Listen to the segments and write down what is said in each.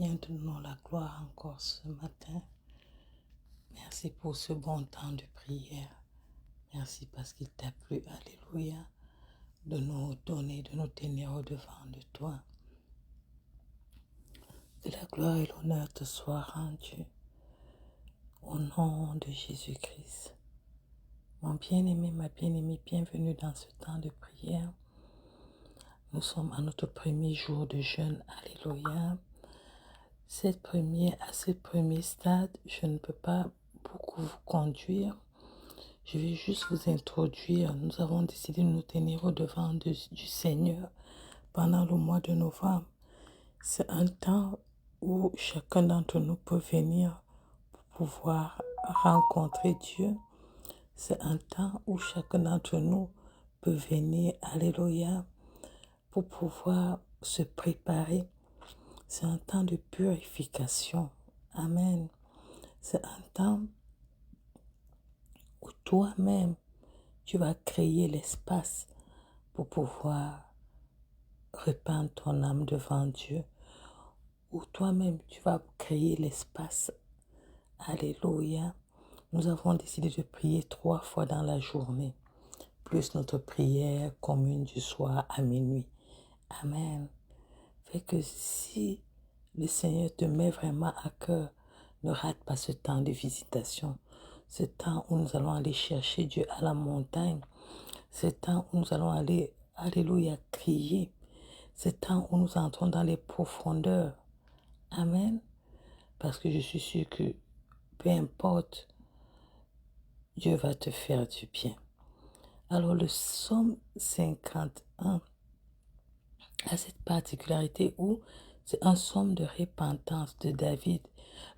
Seigneur, te donnons la gloire encore ce matin. Merci pour ce bon temps de prière. Merci parce qu'il t'a plu, alléluia, de nous donner, de nous tenir au-devant de toi. Que la gloire et l'honneur te soient rendus au nom de Jésus-Christ. Mon bien-aimé, ma bien-aimée, bienvenue dans ce temps de prière. Nous sommes à notre premier jour de jeûne, alléluia. À ce premier stade, je ne peux pas beaucoup vous conduire. Je vais juste vous introduire. Nous avons décidé de nous tenir au-devant du Seigneur pendant le mois de novembre. C'est un temps où chacun d'entre nous peut venir pour pouvoir rencontrer Dieu. C'est un temps où chacun d'entre nous peut venir, alléluia, pour pouvoir se préparer. C'est un temps de purification. Amen. C'est un temps où toi-même, tu vas créer l'espace pour pouvoir répandre ton âme devant Dieu. Où toi-même, tu vas créer l'espace. Alléluia. Nous avons décidé de prier 3 fois dans la journée, plus notre prière commune du soir à minuit. Amen. Fait que si le Seigneur te met vraiment à cœur, ne rate pas ce temps de visitation. Ce temps où nous allons aller chercher Dieu à la montagne. Ce temps où nous allons aller, alléluia, crier. Ce temps où nous entrons dans les profondeurs. Amen. Parce que je suis sûre que peu importe, Dieu va te faire du bien. Alors le psaume 51 a cette particularité où c'est un psaume de repentance de David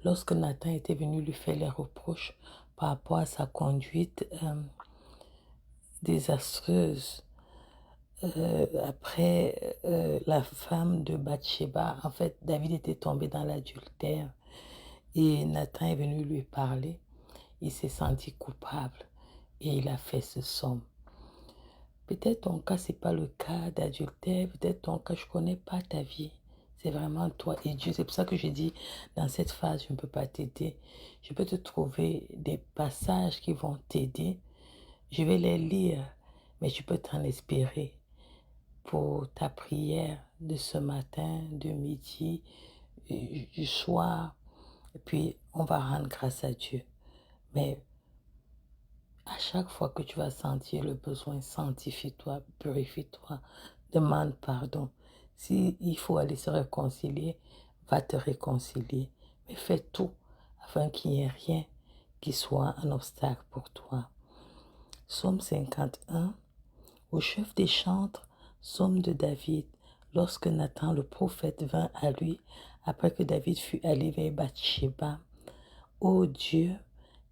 lorsque Nathan était venu lui faire les reproches par rapport à sa conduite désastreuse. Après la femme de Bathsheba, en fait, David était tombé dans l'adultère et Nathan est venu lui parler. Il s'est senti coupable et il a fait ce psaume. Peut-être ton cas, ce n'est pas le cas d'adultère, peut-être ton cas, je ne connais pas ta vie. C'est vraiment toi et Dieu. C'est pour ça que je dis, dans cette phase, je ne peux pas t'aider. Je peux te trouver des passages qui vont t'aider. Je vais les lire, mais tu peux t'en inspirer pour ta prière de ce matin, de midi, du soir. Et puis, on va rendre grâce à Dieu. Mais à chaque fois que tu vas sentir le besoin, sanctifie-toi, purifie-toi, demande pardon. S'il faut aller se réconcilier, va te réconcilier. Mais fais tout afin qu'il n'y ait rien qui soit un obstacle pour toi. Psaume 51, au chef des chantres, psaume de David, lorsque Nathan le prophète vint à lui, après que David fut allé vers Bathsheba. Ô Dieu,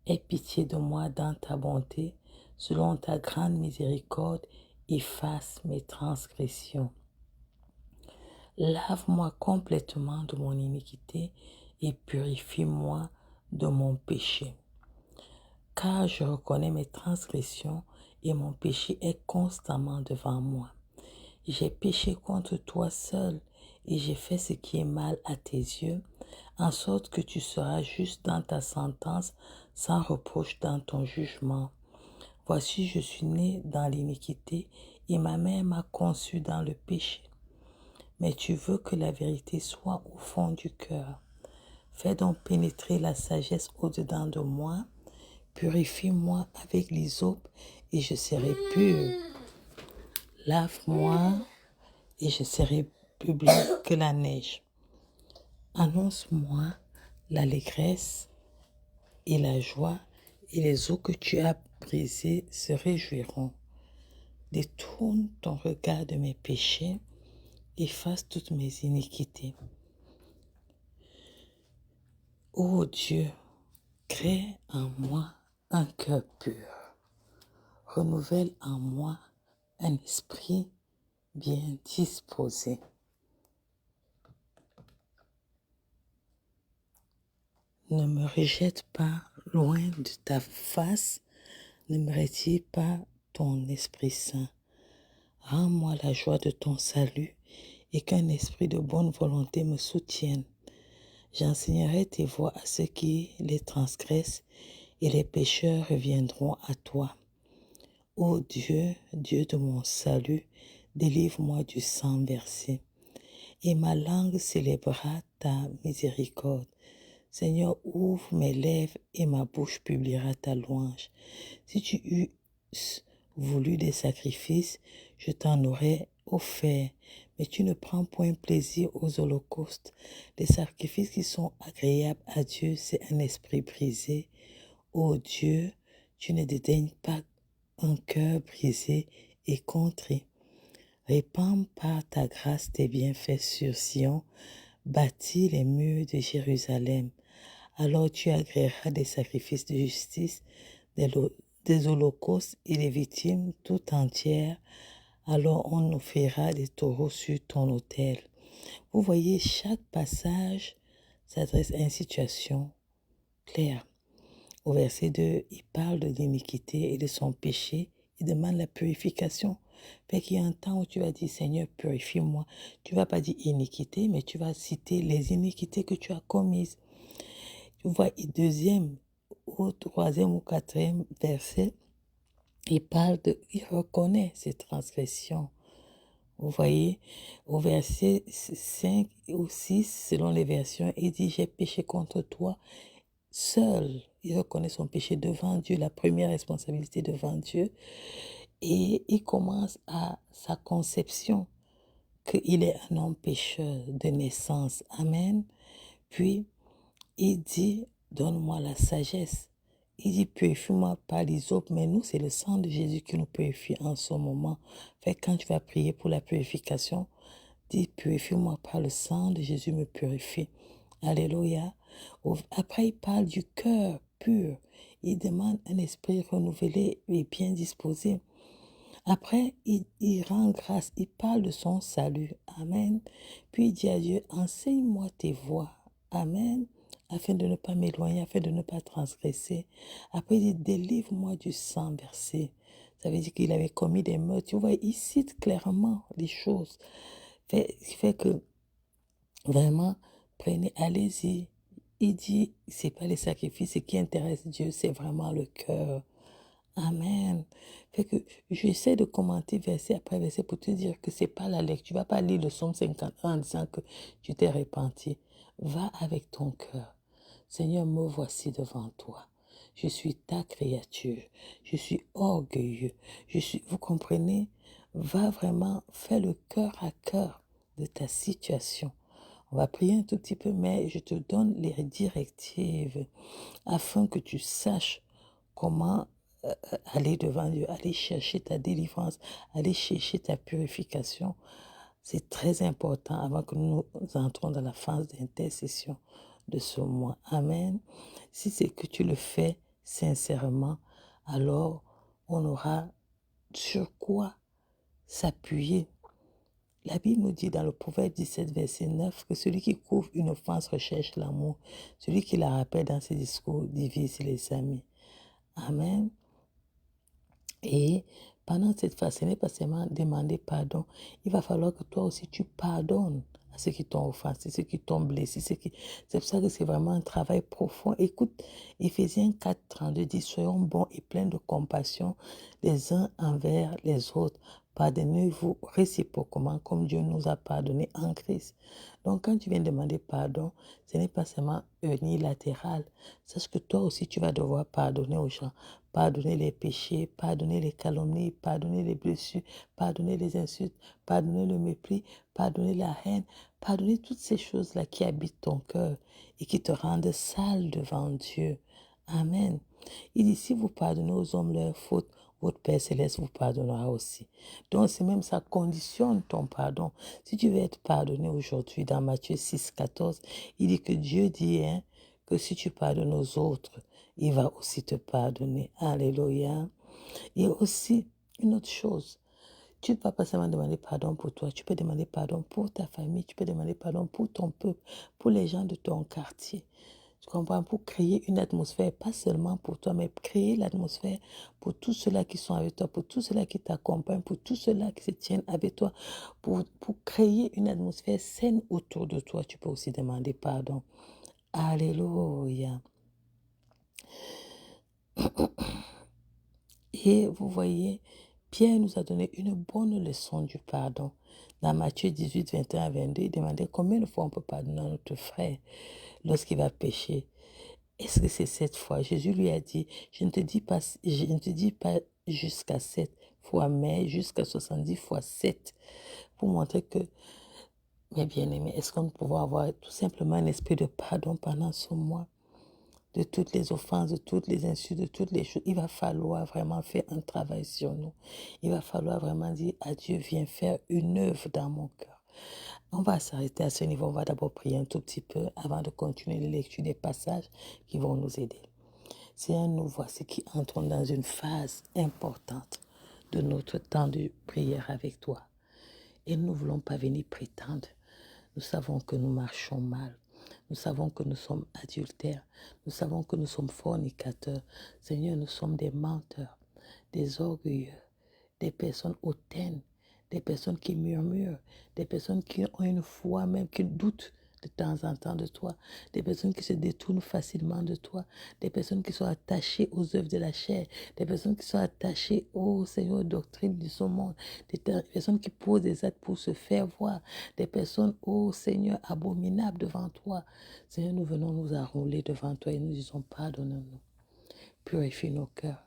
aie pitié de moi dans ta bonté, selon ta grande miséricorde, efface mes transgressions. Lave-moi complètement de mon iniquité et purifie-moi de mon péché. Car je reconnais mes transgressions et mon péché est constamment devant moi. J'ai péché contre toi seul et j'ai fait ce qui est mal à tes yeux, en sorte que tu seras juste dans ta sentence, sans reproche dans ton jugement. Voici, je suis né dans l'iniquité et ma mère m'a conçu dans le péché. Mais tu veux que la vérité soit au fond du cœur. Fais donc pénétrer la sagesse au-dedans de moi. Purifie-moi avec l'hysope et je serai pur. Lave-moi et je serai plus blanc que la neige. Annonce-moi l'allégresse et la joie, et les eaux que tu as brisées se réjouiront. Détourne ton regard de mes péchés, efface toutes mes iniquités. Ô Dieu, crée en moi un cœur pur. Renouvelle en moi un esprit bien disposé. Ne me rejette pas loin de ta face, ne me retire pas ton Esprit Saint. Rends-moi la joie de ton salut et qu'un esprit de bonne volonté me soutienne. J'enseignerai tes voies à ceux qui les transgressent, et les pécheurs reviendront à toi. Ô Dieu, Dieu de mon salut, délivre-moi du sang versé, et ma langue célébrera ta miséricorde. Seigneur, ouvre mes lèvres et ma bouche publiera ta louange. Si tu eusses voulu des sacrifices, je t'en aurais offert, mais tu ne prends point plaisir aux holocaustes. Les sacrifices qui sont agréables à Dieu, c'est un esprit brisé. Ô Dieu, tu ne dédaignes pas un cœur brisé et contrit. Répands par ta grâce tes bienfaits sur Sion, bâtis les murs de Jérusalem. Alors tu agréeras des sacrifices de justice, des holocaustes et des victimes tout entières. Alors on offrira des taureaux sur ton autel. Vous voyez, chaque passage s'adresse à une situation claire. Au verset 2, il parle de l'iniquité et de son péché. Il demande la purification. Fait qu'il y a un temps où tu vas dire, Seigneur, purifie-moi. Tu vas pas dire iniquité, mais tu vas citer les iniquités que tu as commises. Tu vois, deuxième, au troisième ou quatrième verset, il reconnaît ses transgressions. Vous voyez, au verset 5 ou 6, selon les versions, il dit, j'ai péché contre toi. Seul, il reconnaît son péché devant Dieu, la première responsabilité devant Dieu. Et il commence à sa conception qu'il est un homme pécheur de naissance. Amen. Puis, il dit, donne-moi la sagesse. Il dit, purifie-moi par l'hysope, mais nous, c'est le sang de Jésus qui nous purifie en ce moment. Fait que quand tu vas prier pour la purification, dis, purifie-moi par le sang de Jésus, me purifie. Alléluia. Après, il parle du cœur pur. Il demande un esprit renouvelé et bien disposé. Après, il rend grâce. Il parle de son salut. Amen. Puis il dit à Dieu, enseigne-moi tes voies. Amen. Afin de ne pas m'éloigner, afin de ne pas transgresser. Après, il dit, délivre-moi du sang versé. Ça veut dire qu'il avait commis des meurtres. Tu vois, il cite clairement les choses. Ce qui fait que, vraiment, allez-y. Il dit, c'est pas les sacrifices qui intéressent Dieu, c'est vraiment le cœur. Amen. Fait que j'essaie de commenter verset après verset pour te dire que c'est pas la lecture. Tu vas pas lire le psaume 51 en disant que tu t'es repenti. Va avec ton cœur. Seigneur, me voici devant toi. Je suis ta créature. Je suis orgueilleux. Vous comprenez? Va vraiment faire le cœur à cœur de ta situation. On va prier un tout petit peu, mais je te donne les directives afin que tu saches comment aller devant Dieu, aller chercher ta délivrance, aller chercher ta purification. C'est très important avant que nous entrons dans la phase d'intercession de ce mois. Amen. Si c'est que tu le fais sincèrement, alors on aura sur quoi s'appuyer. La Bible nous dit dans le Proverbe 17, verset 9, que celui qui couvre une offense recherche l'amour. Celui qui la rappelle dans ses discours divise les amis. Amen. Et pendant cette phase, ce n'est pas seulement demander pardon. Il va falloir que toi aussi tu pardonnes à ceux qui t'ont offensé, ceux qui t'ont blessé. C'est pour ça que c'est vraiment un travail profond. Écoute, Éphésiens 4, 32 dit, soyons bons et pleins de compassion les uns envers les autres. Pardonnez-vous réciproquement comme Dieu nous a pardonné en Christ. Donc quand tu viens demander pardon, ce n'est pas seulement unilatéral. Sache que toi aussi tu vas devoir pardonner aux gens. Pardonner les péchés, pardonner les calomnies, pardonner les blessures, pardonner les insultes, pardonner le mépris, pardonner la haine, pardonner toutes ces choses-là qui habitent ton cœur et qui te rendent sale devant Dieu. Amen. Il dit, si vous pardonnez aux hommes leurs fautes, votre Père Céleste vous pardonnera aussi. Donc, c'est même ça conditionne ton pardon. Si tu veux être pardonné aujourd'hui, dans Matthieu 6, 14, il dit que Dieu dit que si tu pardonnes aux autres, il va aussi te pardonner. Alléluia. Et aussi, une autre chose, tu ne vas pas seulement demander pardon pour toi, tu peux demander pardon pour ta famille, tu peux demander pardon pour ton peuple, pour les gens de ton quartier. Tu comprends? Pour créer une atmosphère, pas seulement pour toi, mais créer l'atmosphère pour tous ceux-là qui sont avec toi, pour tous ceux-là qui t'accompagnent, pour tous ceux-là qui se tiennent avec toi, pour créer une atmosphère saine autour de toi. Tu peux aussi demander pardon. Alléluia. Et vous voyez, Pierre nous a donné une bonne leçon du pardon. Dans Matthieu 18, 21 à 22, il demandait combien de fois on peut pardonner à notre frère lorsqu'il va pécher. Est-ce que c'est 7 fois? Jésus lui a dit, je ne te dis pas jusqu'à 7 fois, mais jusqu'à 70 fois 7, pour montrer que, mes bien-aimés, est-ce qu'on peut avoir tout simplement un esprit de pardon pendant ce mois? De toutes les offenses, de toutes les insultes, de toutes les choses. Il va falloir vraiment faire un travail sur nous. Il va falloir vraiment dire à Dieu, viens faire une œuvre dans mon cœur. On va s'arrêter à ce niveau. On va d'abord prier un tout petit peu avant de continuer les lectures des passages qui vont nous aider. Seigneur, nous voici qui entrons dans une phase importante de notre temps de prière avec toi. Et nous ne voulons pas venir prétendre. Nous savons que nous marchons mal. Nous savons que nous sommes adultères. Nous savons que nous sommes fornicateurs. Seigneur, nous sommes des menteurs, des orgueilleux, des personnes hautaines, des personnes qui murmurent, des personnes qui ont une foi même, qui doutent de temps en temps de toi, des personnes qui se détournent facilement de toi, des personnes qui sont attachées aux œuvres de la chair, des personnes qui sont attachées au Seigneur, aux doctrines de ce monde, des personnes qui posent des actes pour se faire voir, des personnes, ô Seigneur, abominables devant toi. Seigneur, nous venons nous enrouler devant toi et nous disons, pardonne-nous. Purifie nos cœurs,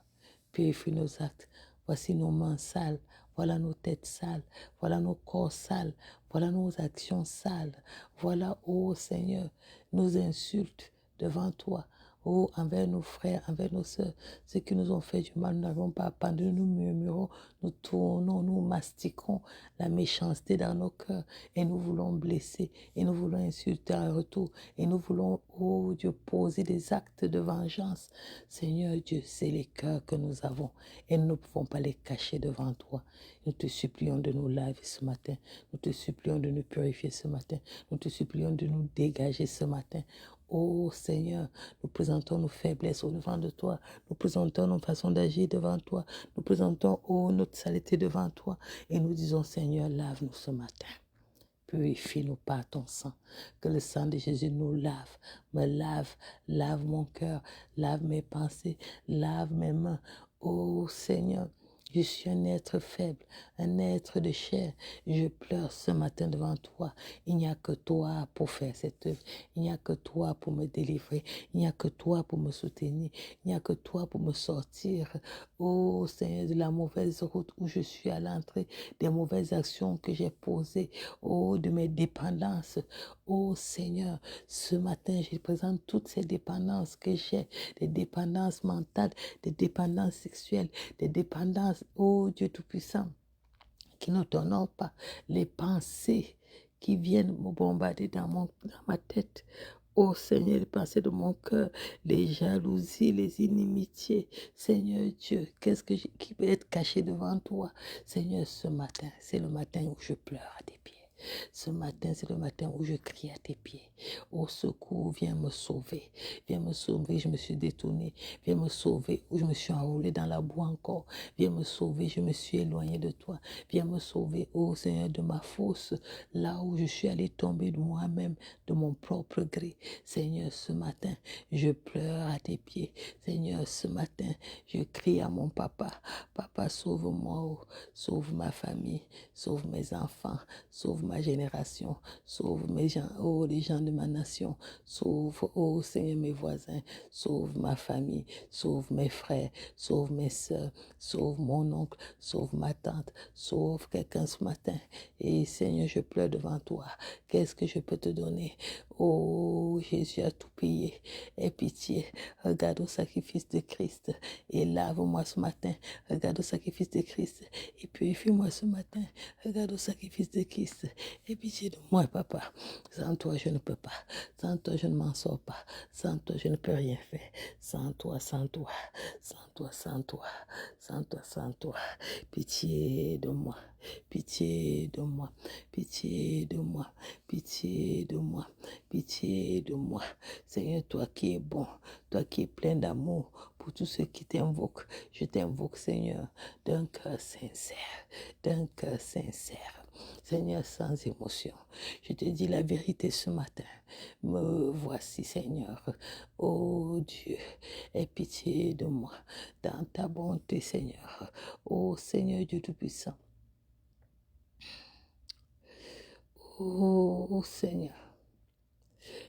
purifie nos actes. Voici nos mains sales, voilà nos têtes sales, voilà nos corps sales, voilà nos actions sales. Voilà, ô Seigneur, nos insultes devant toi. Oh, envers nos frères, envers nos sœurs, ceux qui nous ont fait du mal, nous n'avons pas appris, nous murmurons, nous tournons, nous mastiquons la méchanceté dans nos cœurs et nous voulons blesser et nous voulons insulter en retour et nous voulons, oh Dieu, poser des actes de vengeance. Seigneur Dieu, c'est les cœurs que nous avons et nous ne pouvons pas les cacher devant toi. Nous te supplions de nous laver ce matin, nous te supplions de nous purifier ce matin, nous te supplions de nous dégager ce matin. Oh Seigneur, nous présentons nos faiblesses au devant de toi. Nous présentons nos façons d'agir devant toi. Nous présentons, oh, notre saleté devant toi. Et nous disons, Seigneur, lave-nous ce matin. Purifie-nous par ton sang. Que le sang de Jésus nous lave. Me lave, lave mon cœur, lave mes pensées, lave mes mains. Oh Seigneur, je suis un être faible, un être de chair. Je pleure ce matin devant toi. Il n'y a que toi pour faire cette œuvre. Il n'y a que toi pour me délivrer. Il n'y a que toi pour me soutenir. Il n'y a que toi pour me sortir. Oh Seigneur, de la mauvaise route où je suis à l'entrée, des mauvaises actions que j'ai posées. Oh, de mes dépendances. Oh Seigneur, ce matin, je présente toutes ces dépendances que j'ai, des dépendances mentales, des dépendances sexuelles, des dépendances, oh Dieu Tout-Puissant, qui ne t'honorent pas, les pensées qui viennent me bombarder dans ma tête. Oh Seigneur, les pensées de mon cœur, les jalousies, les inimitiés. Seigneur Dieu, qui peut être caché devant toi? Seigneur, ce matin, c'est le matin où je pleure à tes pieds. Ce matin, c'est le matin où je crie à tes pieds. Au secours, viens me sauver. Viens me sauver, je me suis détournée. Viens me sauver, où je me suis enroulée dans la boue encore. Viens me sauver, je me suis éloignée de toi. Viens me sauver, ô Seigneur, de ma fosse, là où je suis allée tomber de moi-même, de mon propre gré. Seigneur, ce matin, je pleure à tes pieds. Seigneur, ce matin, je crie à mon papa. Papa, sauve-moi, oh. Sauve ma famille, sauve mes enfants, sauve ma génération, sauve mes gens, oh, les gens de ma nation, sauve, oh Seigneur, mes voisins, sauve ma famille, sauve mes frères, sauve mes soeurs, sauve mon oncle, sauve ma tante, sauve quelqu'un ce matin. Et Seigneur, je pleure devant toi. Qu'est-ce que je peux te donner? Oh, Jésus a tout payé. Aie pitié. Regarde au sacrifice de Christ et lave-moi ce matin. Regarde au sacrifice de Christ et purifie-moi ce matin. Regarde au sacrifice de Christ. Aie pitié de moi, papa. Sans toi, je ne peux pas. Sans toi, je ne m'en sors pas. Sans toi, je ne peux rien faire. Sans toi, sans toi. Sans toi, sans toi. Sans toi, sans toi. Pitié de moi. Pitié de moi. Pitié de moi. Pitié de moi. Pitié de moi. Seigneur, toi qui es bon, toi qui es plein d'amour pour tous ceux qui t'invoquent. Je t'invoque, Seigneur, d'un cœur sincère, d'un cœur sincère. Seigneur, sans émotion. Je te dis la vérité ce matin. Me voici, Seigneur. Oh Dieu, aie pitié de moi dans ta bonté, Seigneur. Oh Seigneur Dieu Tout-Puissant. Oh Seigneur.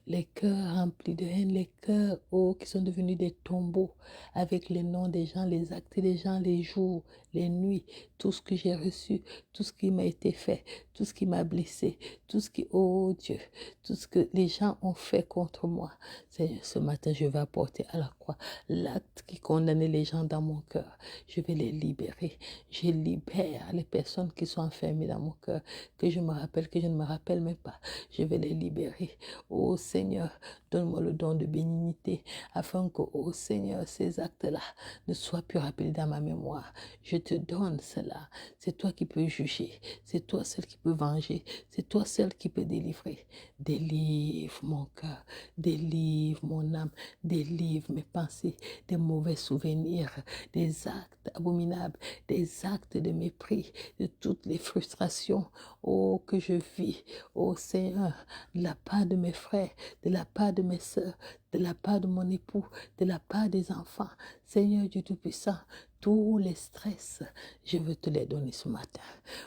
Les cœurs remplis de haine, les cœurs qui sont devenus des tombeaux avec les noms des gens, les actes des gens, les jours, les nuits, tout ce que j'ai reçu, tout ce qui m'a été fait, tout ce qui m'a blessé, tout ce qui, oh Dieu, tout ce que les gens ont fait contre moi. Seigneur, ce matin, je vais apporter à la croix l'acte qui condamnait les gens dans mon cœur. Je vais les libérer. Je libère les personnes qui sont enfermées dans mon cœur, que je me rappelle, que je ne me rappelle même pas. Je vais les libérer. Oh Seigneur, donne-moi le don de bénignité afin que, oh Seigneur, ces actes-là ne soient plus rappelés dans ma mémoire. Je te donne cela. C'est toi qui peux juger. C'est toi seul qui peux venger. C'est toi seul qui peux délivrer. Délivre mon cœur. Délivre mon âme. Délivre mes pensées des mauvais souvenirs, des actes abominables, des actes de mépris, de toutes les frustrations, oh, que je vis, oh Seigneur, de la part de mes frères, de la part de mes sœurs, de la part de mon époux, de la part des enfants. Seigneur Dieu Tout-Puissant, tous les stress, je veux te les donner ce matin.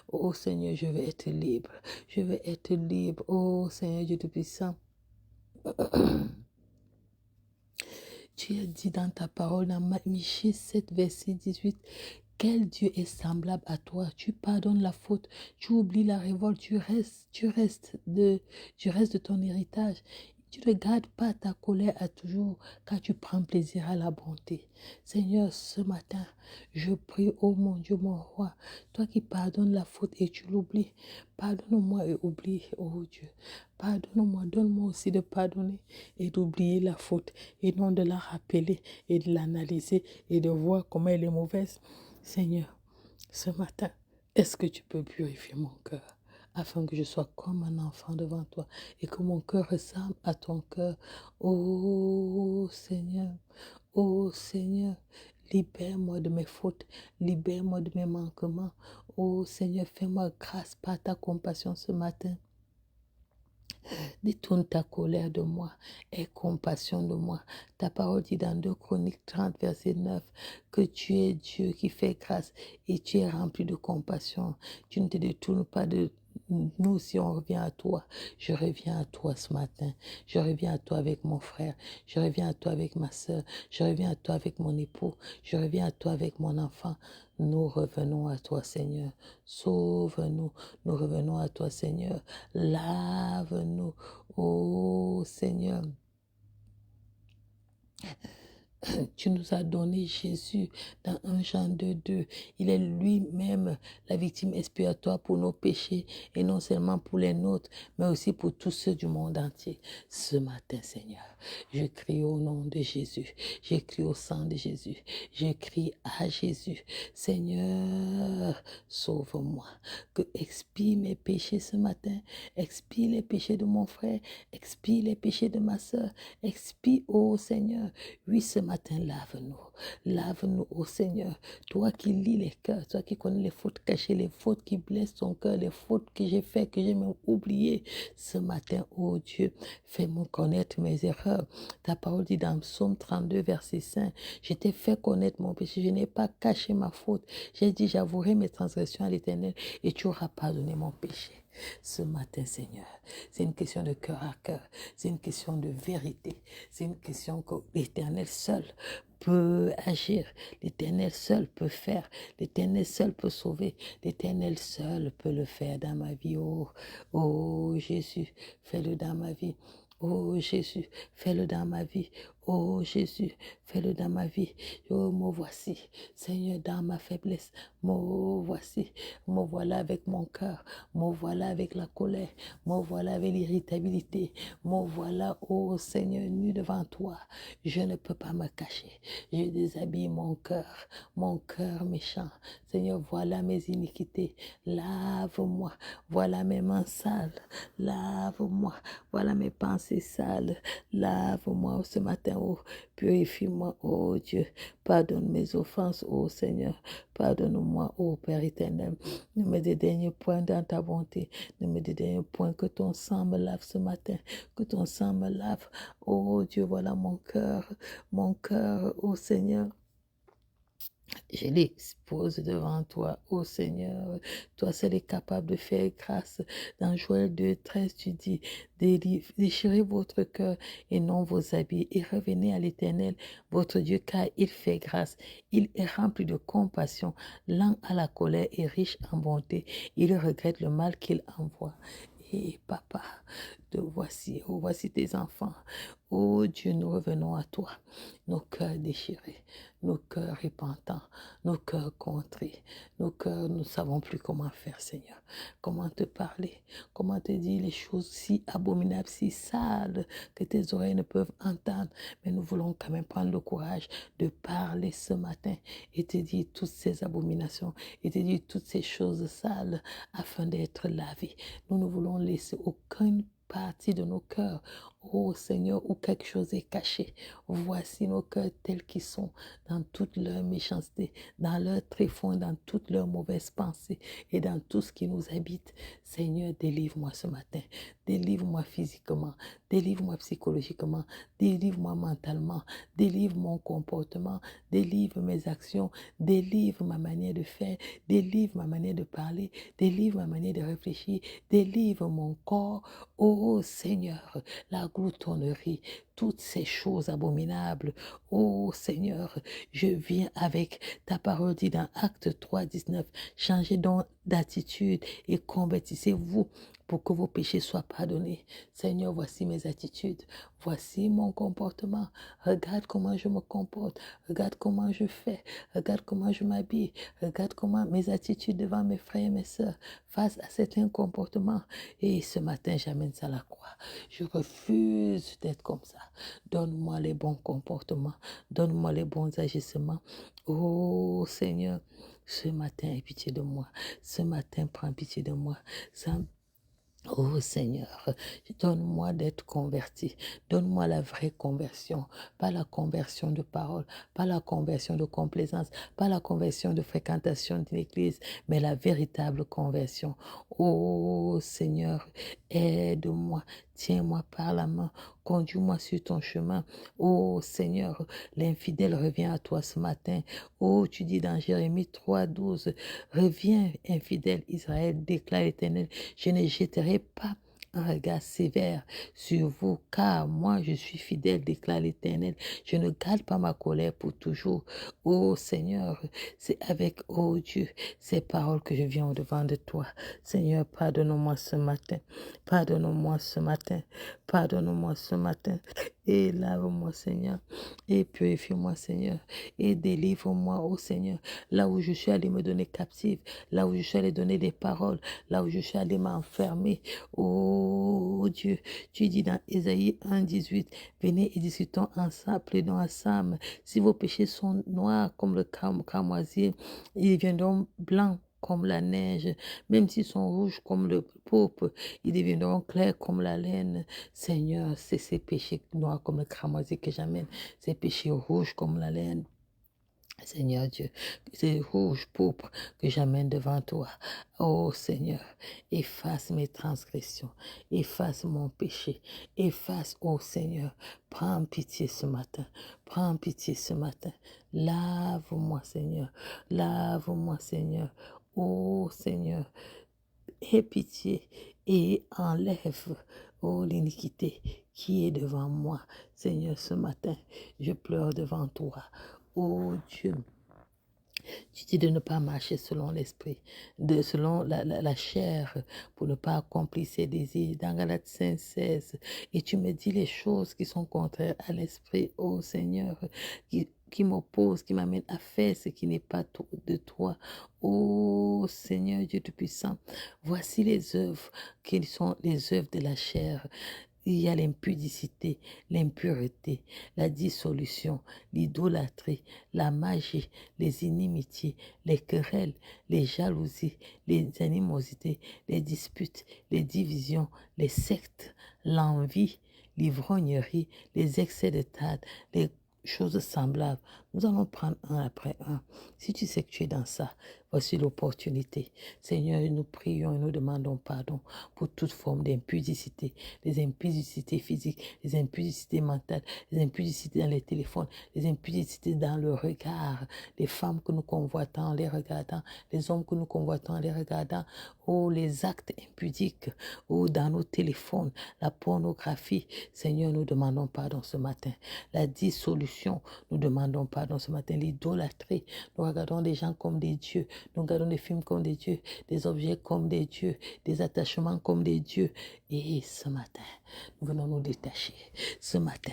Oh Seigneur, je vais être libre. Je vais être libre. Oh Seigneur Dieu Tout-Puissant. Tu as dit dans ta parole, dans Michée 7, verset 18, quel Dieu est semblable à toi? Tu pardonnes la faute, tu oublies la révolte, tu restes de ton héritage. Tu ne gardes pas ta colère à toujours, car tu prends plaisir à la bonté. Seigneur, ce matin, je prie, oh mon Dieu, mon roi, toi qui pardonnes la faute et tu l'oublies, pardonne-moi et oublie, oh Dieu. Pardonne-moi, donne-moi aussi de pardonner et d'oublier la faute et non de la rappeler et de l'analyser et de voir comment elle est mauvaise. Seigneur, ce matin, est-ce que tu peux purifier mon cœur afin que je sois comme un enfant devant toi et que mon cœur ressemble à ton cœur? Oh Seigneur, libère-moi de mes fautes, libère-moi de mes manquements. Oh Seigneur, fais-moi grâce par ta compassion ce matin. Détourne ta colère de moi, aie compassion de moi. Ta parole dit dans 2 Chroniques 30, verset 9, que tu es Dieu qui fait grâce et tu es rempli de compassion. Tu ne te détournes pas de nous si on revient à toi. Je reviens à toi ce matin. Je reviens à toi avec mon frère. Je reviens à toi avec ma soeur. Je reviens à toi avec mon époux. Je reviens à toi avec mon enfant. Nous revenons à toi, Seigneur. Sauve-nous. Nous revenons à toi, Seigneur. Lave-nous. Oh, Seigneur. Tu nous as donné Jésus dans 1 Jean 2:2. Il est lui-même la victime expiatoire pour nos péchés et non seulement pour les nôtres, mais aussi pour tous ceux du monde entier. Ce matin, Seigneur, je crie au nom de Jésus. Je crie au sang de Jésus. Je crie à Jésus. Seigneur, sauve-moi. Que expie mes péchés ce matin. Expie les péchés de mon frère. Expie les péchés de ma soeur. Expie, ô Seigneur. Oui, ce matin, lave-nous. Lave-nous, ô Seigneur. Toi qui lis les cœurs, toi qui connais les fautes cachées, les fautes qui blessent ton cœur, les fautes que j'ai faites, que j'ai même oubliées. Ce matin, ô Dieu, fais-moi connaître mes erreurs. Ta parole dit dans Psaume 32, verset 5, je t'ai fait connaître mon péché, je n'ai pas caché ma faute. J'ai dit, j'avouerai mes transgressions à l'Éternel et tu auras pardonné mon péché. Ce matin, Seigneur, c'est une question de cœur à cœur, c'est une question de vérité, c'est une question que l'Éternel seul peut agir, l'Éternel seul peut faire, l'Éternel seul peut sauver, l'Éternel seul peut le faire dans ma vie. Oh, oh Jésus, fais-le dans ma vie. Oh Jésus, fais-le dans ma vie. Oh Jésus, fais-le dans ma vie. Oh, me voici, Seigneur, dans ma faiblesse. Me voici, me voilà avec mon cœur. Me voilà avec la colère. Me voilà avec l'irritabilité. Me voilà, oh Seigneur, nu devant toi. Je ne peux pas me cacher. Je déshabille mon cœur méchant. Seigneur, voilà mes iniquités. Lave-moi. Voilà mes mains sales. Lave-moi. Voilà mes pensées sales. Lave-moi ce matin, oh, purifie-moi, oh Dieu, pardonne mes offenses, oh Seigneur, pardonne-moi, oh Père éternel, ne me dédaigne point dans ta bonté, ne me dédaigne point, que ton sang me lave ce matin, que ton sang me lave, oh Dieu, voilà mon cœur, oh Seigneur. Je l'expose devant toi, ô Seigneur. Toi seul est capable de faire grâce. Dans Joël 2:13, tu dis, déchirez votre cœur et non vos habits et revenez à l'Éternel, votre Dieu, car il fait grâce. Il est rempli de compassion, lent à la colère et riche en bonté. Il regrette le mal qu'il envoie. Et papa, voici tes enfants. Oh Dieu, nous revenons à toi, nos cœurs déchirés, nos cœurs repentants, nos cœurs contrits, nos cœurs, nous ne savons plus comment faire, Seigneur. Comment te parler, comment te dire les choses si abominables, si sales, que tes oreilles ne peuvent entendre. Mais nous voulons quand même prendre le courage de parler ce matin et te dire toutes ces abominations et te dire toutes ces choses sales afin d'être lavés. Nous ne voulons laisser aucune partie de nos cœurs, ô Seigneur, où quelque chose est caché. Voici nos cœurs tels qu'ils sont, dans toute leur méchanceté, dans leur tréfonds, dans toutes leurs mauvaises pensées et dans tout ce qui nous habite. Seigneur, délivre-moi ce matin. Délivre-moi physiquement, délivre-moi psychologiquement, délivre-moi mentalement, délivre mon comportement, délivre mes actions, délivre ma manière de faire, délivre ma manière de parler, délivre ma manière de réfléchir, délivre mon corps. Oh Seigneur, la gloutonnerie, toutes ces choses abominables. Oh Seigneur, je viens avec ta parole dit dans Acte 3:19. Changez donc d'attitude et convertissez-vous pour que vos péchés soient pardonnés. Seigneur, voici mes attitudes, voici mon comportement. Regarde comment je me comporte, regarde comment je fais, regarde comment je m'habille, regarde comment mes attitudes devant mes frères et mes sœurs face à certains comportements. Et ce matin, j'amène ça à la croix. Je refuse d'être comme ça. Donne-moi les bons comportements, donne-moi les bons agissements. Oh Seigneur, ce matin, aie pitié de moi. Ce matin, prends pitié de moi. Oh Seigneur, donne-moi d'être converti. Donne-moi la vraie conversion. Pas la conversion de parole, pas la conversion de complaisance, pas la conversion de fréquentation de l'église, mais la véritable conversion. Oh Seigneur, aide-moi. Tiens-moi par la main. Conduis-moi sur ton chemin. Oh Seigneur, l'infidèle revient à toi ce matin. Oh, tu dis dans Jérémie 3:12, reviens, infidèle Israël, déclare l'Éternel. Je ne jetterai pas un regard sévère sur vous, car moi je suis fidèle, déclare l'Éternel. Je ne garde pas ma colère pour toujours. Oh Seigneur, c'est avec, oh Dieu, ces paroles que je viens au-devant de toi. Seigneur, pardonne-moi ce matin. Pardonne-moi ce matin. Pardonne-moi ce matin. Et lave-moi, Seigneur. Et purifie-moi, Seigneur. Et délivre-moi, oh Seigneur. Là où je suis allé me donner captive, là où je suis allé donner des paroles, là où je suis allé m'enfermer. Oh Dieu, tu dis dans Ésaïe 1:18, venez et discutons ensemble, plaidons ensemble. Si vos péchés sont noirs comme le cramoisier, ils deviendront blancs comme la neige, même s'ils sont rouges comme le pourpre, ils deviendront clairs comme la laine. Seigneur, c'est ces péchés noirs comme le cramoisi que j'amène, ces péchés rouges comme la laine. Seigneur Dieu, c'est rouge pourpre que j'amène devant toi. Oh Seigneur, efface mes transgressions, efface mon péché, efface, oh Seigneur, prends pitié ce matin, prends pitié ce matin. Lave-moi Seigneur, lave-moi Seigneur. Oh Seigneur, aie pitié et enlève, oh, l'iniquité qui est devant moi. Seigneur, ce matin, je pleure devant toi. Oh Dieu, tu dis de ne pas marcher selon l'esprit, selon la chair, pour ne pas accomplir ses désirs. Dans Galates 5:16, et tu me dis les choses qui sont contraires à l'esprit, oh Seigneur, qui m'opposent, qui m'amènent à faire ce qui n'est pas de toi. Oh Seigneur Dieu Tout-Puissant, voici les œuvres qui sont les œuvres de la chair. Il y a l'impudicité, l'impureté, la dissolution, l'idolâtrie, la magie, les inimitiés, les querelles, les jalousies, les animosités, les disputes, les divisions, les sectes, l'envie, l'ivrognerie, les excès de table, les choses semblables. Nous allons prendre un après un. Si tu sais que tu es dans ça, voici l'opportunité. Seigneur, nous prions et nous demandons pardon pour toute forme d'impudicité, les impudicités physiques, les impudicités mentales, les impudicités dans les téléphones, les impudicités dans le regard, les femmes que nous convoitons en les regardant, les hommes que nous convoitons en les regardant, oh, les actes impudiques, oh, dans nos téléphones, la pornographie. Seigneur, nous demandons pardon ce matin. La dissolution, nous demandons pardon ce matin. L'idolâtrie, nous regardons des gens comme des dieux, nous regardons des films comme des dieux, des objets comme des dieux, des attachements comme des dieux. Et ce matin, nous venons nous détacher. Ce matin,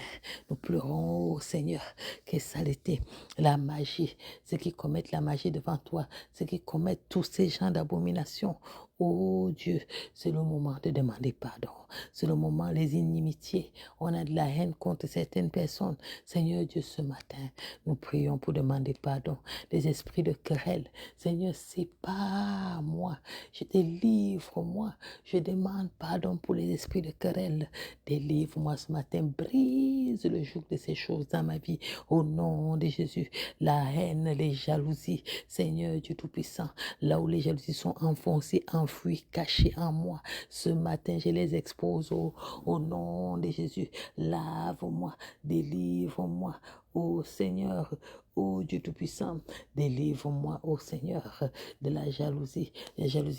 nous pleurons, oh Seigneur, quelle saleté, la magie, ceux qui commettent la magie devant toi, ceux qui commettent tous ces genres d'abominations. Oh Dieu, c'est le moment de demander pardon. C'est le moment, les inimitiés. On a de la haine contre certaines personnes. Seigneur Dieu, ce matin, nous prions pour demander pardon. Les esprits de querelle. Seigneur, c'est pas moi. Je délivre, moi. Je demande pardon pour les esprits de querelle. Délivre-moi ce matin. Brise le joug de ces choses dans ma vie. Au nom de Jésus. La haine, les jalousies. Seigneur Dieu Tout-Puissant, là où les jalousies sont enfoncées, enfouies, cachées en moi. Ce matin, je les expose au nom de Jésus. Lave-moi, délivre-moi, ô Seigneur, ô Dieu Tout-Puissant, délivre-moi, ô Seigneur, de la jalousie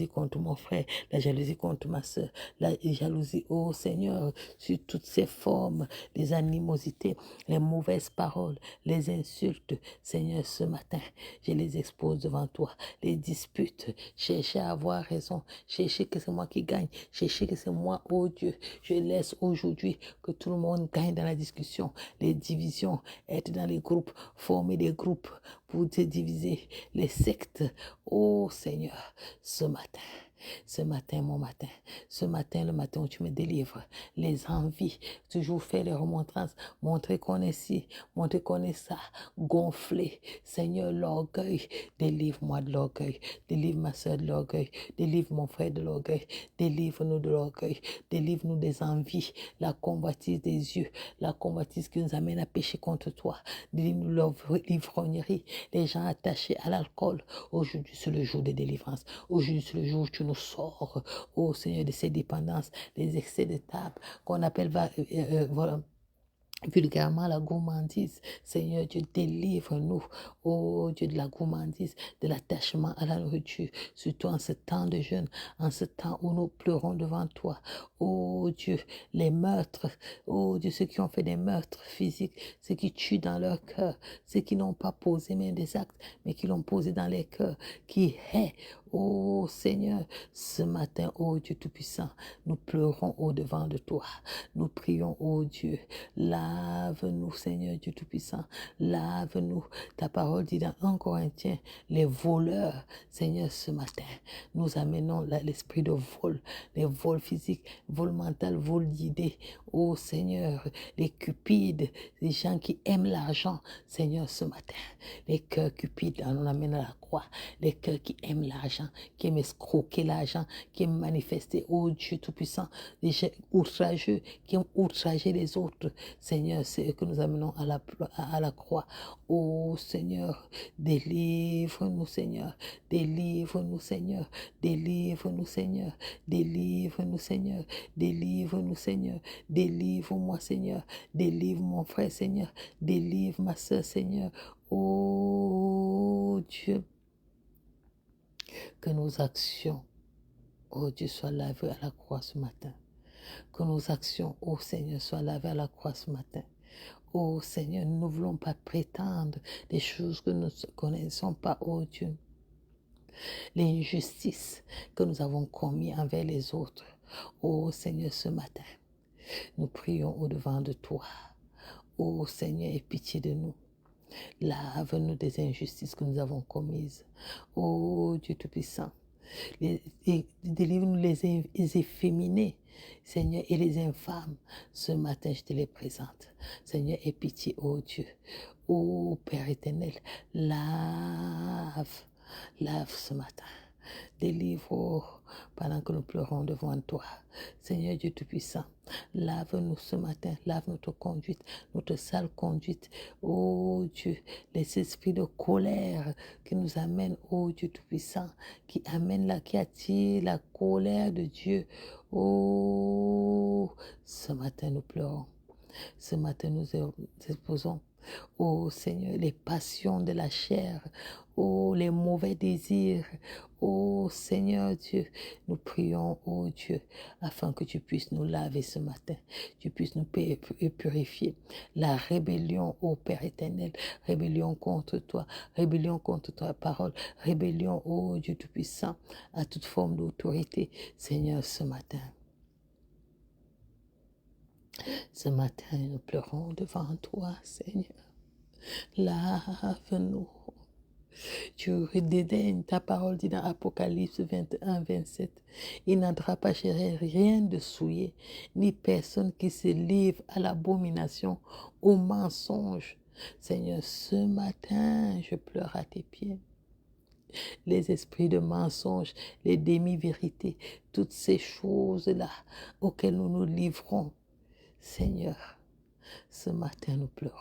contre mon frère, la jalousie contre ma soeur, la jalousie, ô Seigneur, sur toutes ces formes, les animosités, les mauvaises paroles, les insultes. Seigneur, ce matin, je les expose devant toi, les disputes, chercher à avoir raison, chercher que c'est moi qui gagne, chercher que c'est moi, oh Dieu. Je laisse aujourd'hui que tout le monde gagne dans la discussion, les divisions, être dans les groupes, former des groupes pour se diviser, les sectes. Oh Seigneur, ce matin, mon matin, ce matin, le matin où tu me délivres, les envies, toujours faire les remontrances, montrer qu'on est ci, montrer qu'on est ça, gonfler. Seigneur, l'orgueil, délivre-moi de l'orgueil, délivre ma soeur de l'orgueil, délivre mon frère de l'orgueil, délivre-nous de l'orgueil, délivre-nous des envies, la convoitise des yeux, la convoitise qui nous amène à pécher contre toi, délivre-nous de l'ivrognerie, les gens attachés à l'alcool. Aujourd'hui, c'est le jour de délivrance. Aujourd'hui, c'est le jour où tu nous sors, oh Seigneur, de ces dépendances, les excès de table qu'on appelle voilà, vulgairement la gourmandise. Seigneur Dieu, délivre-nous, oh Dieu, de la gourmandise, de l'attachement à la nourriture, surtout en ce temps de jeûne, en ce temps où nous pleurons devant toi. Oh Dieu, les meurtres, oh Dieu, ceux qui ont fait des meurtres physiques, ceux qui tuent dans leur cœur, ceux qui n'ont pas posé même des actes, mais qui l'ont posé dans les cœurs, qui hait. Oh Seigneur, ce matin, oh Dieu Tout-Puissant, nous pleurons au-devant de toi. Nous prions, oh Dieu, lave-nous, Seigneur Dieu Tout-Puissant, lave-nous. Ta parole dit dans 1 Corinthiens, les voleurs, Seigneur, ce matin, nous amenons l'esprit de vol, les vols physiques, vol mental, vol d'idées. Oh Seigneur, les cupides, les gens qui aiment l'argent, Seigneur, ce matin, les cœurs cupides, on amène à la croix, les cœurs qui aiment l'argent, qui aiment escroquer l'argent, qui aiment manifester, oh Dieu Tout-Puissant, les gens outrageux, qui aiment outrager les autres. Seigneur, c'est eux que nous amenons à la croix. Oh Seigneur, délivre-nous, Seigneur, délivre-nous, Seigneur, délivre-nous, Seigneur, délivre-nous, Seigneur, délivre-nous, Seigneur, délivre-moi, Seigneur, délivre mon frère, Seigneur, délivre ma soeur, Seigneur. Oh Dieu, que nos actions, oh Dieu, soient lavées à la croix ce matin. Que nos actions, oh Seigneur, soient lavées à la croix ce matin. Oh Seigneur, nous ne voulons pas prétendre des choses que nous ne connaissons pas, oh Dieu. L'injustice que nous avons commis envers les autres. Oh Seigneur, ce matin, nous prions au-devant de toi. Oh Seigneur, aie pitié de nous. Lave-nous des injustices que nous avons commises. Oh Dieu Tout-Puissant, délivre-nous les efféminés, Seigneur, et les infâmes. Ce matin, je te les présente. Seigneur, aie pitié, oh Dieu. Oh Père éternel, lave ce matin. Délivre pendant que nous pleurons devant toi. Seigneur Dieu Tout-Puissant, lave-nous ce matin, lave notre conduite, notre sale conduite. Oh Dieu, les esprits de colère qui nous amènent, oh Dieu Tout-Puissant, qui attirent la colère de Dieu. Oh, ce matin nous pleurons. Ce matin nous exposons. Oh Seigneur, les passions de la chair, oh les mauvais désirs, oh Seigneur Dieu, nous prions, oh Dieu, afin que tu puisses nous laver ce matin, tu puisses nous purifier. La rébellion, ô Père éternel, rébellion contre toi, rébellion contre ta parole, rébellion, ô Dieu Tout-Puissant, à toute forme d'autorité, Seigneur, ce matin. Ce matin, nous pleurons devant toi, Seigneur. Lave-nous. Tu dédaignes, ta parole dit dans Apocalypse 21, 27. Il n'entrera pas chez rien de souillé, ni personne qui se livre à l'abomination, au mensonge. Seigneur, ce matin, je pleure à tes pieds. Les esprits de mensonge, les demi-vérités, toutes ces choses-là auxquelles nous nous livrons. Seigneur, ce matin, nous pleurons.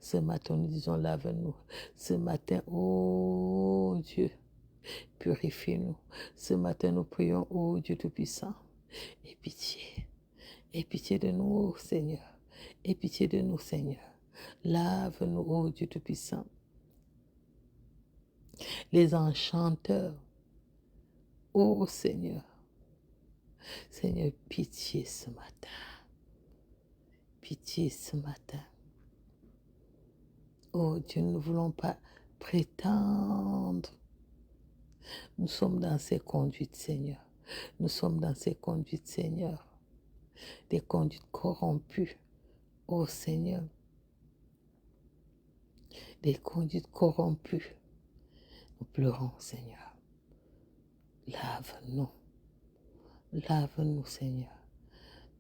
Ce matin, nous disons, lave-nous. Ce matin, oh Dieu, purifie-nous. Ce matin, nous prions, oh Dieu Tout-Puissant. Aie pitié de nous, oh Seigneur. Aie pitié de nous, Seigneur. Lave-nous, oh Dieu Tout-Puissant. Les enchanteurs, oh Seigneur. Seigneur, pitié ce matin. Pitié ce matin. Oh Dieu, nous ne voulons pas prétendre. Nous sommes dans ces conduites, Seigneur. Nous sommes dans ces conduites, Seigneur. Des conduites corrompues, oh Seigneur. Des conduites corrompues. Nous pleurons, Seigneur. Lave-nous. Lave-nous, Seigneur.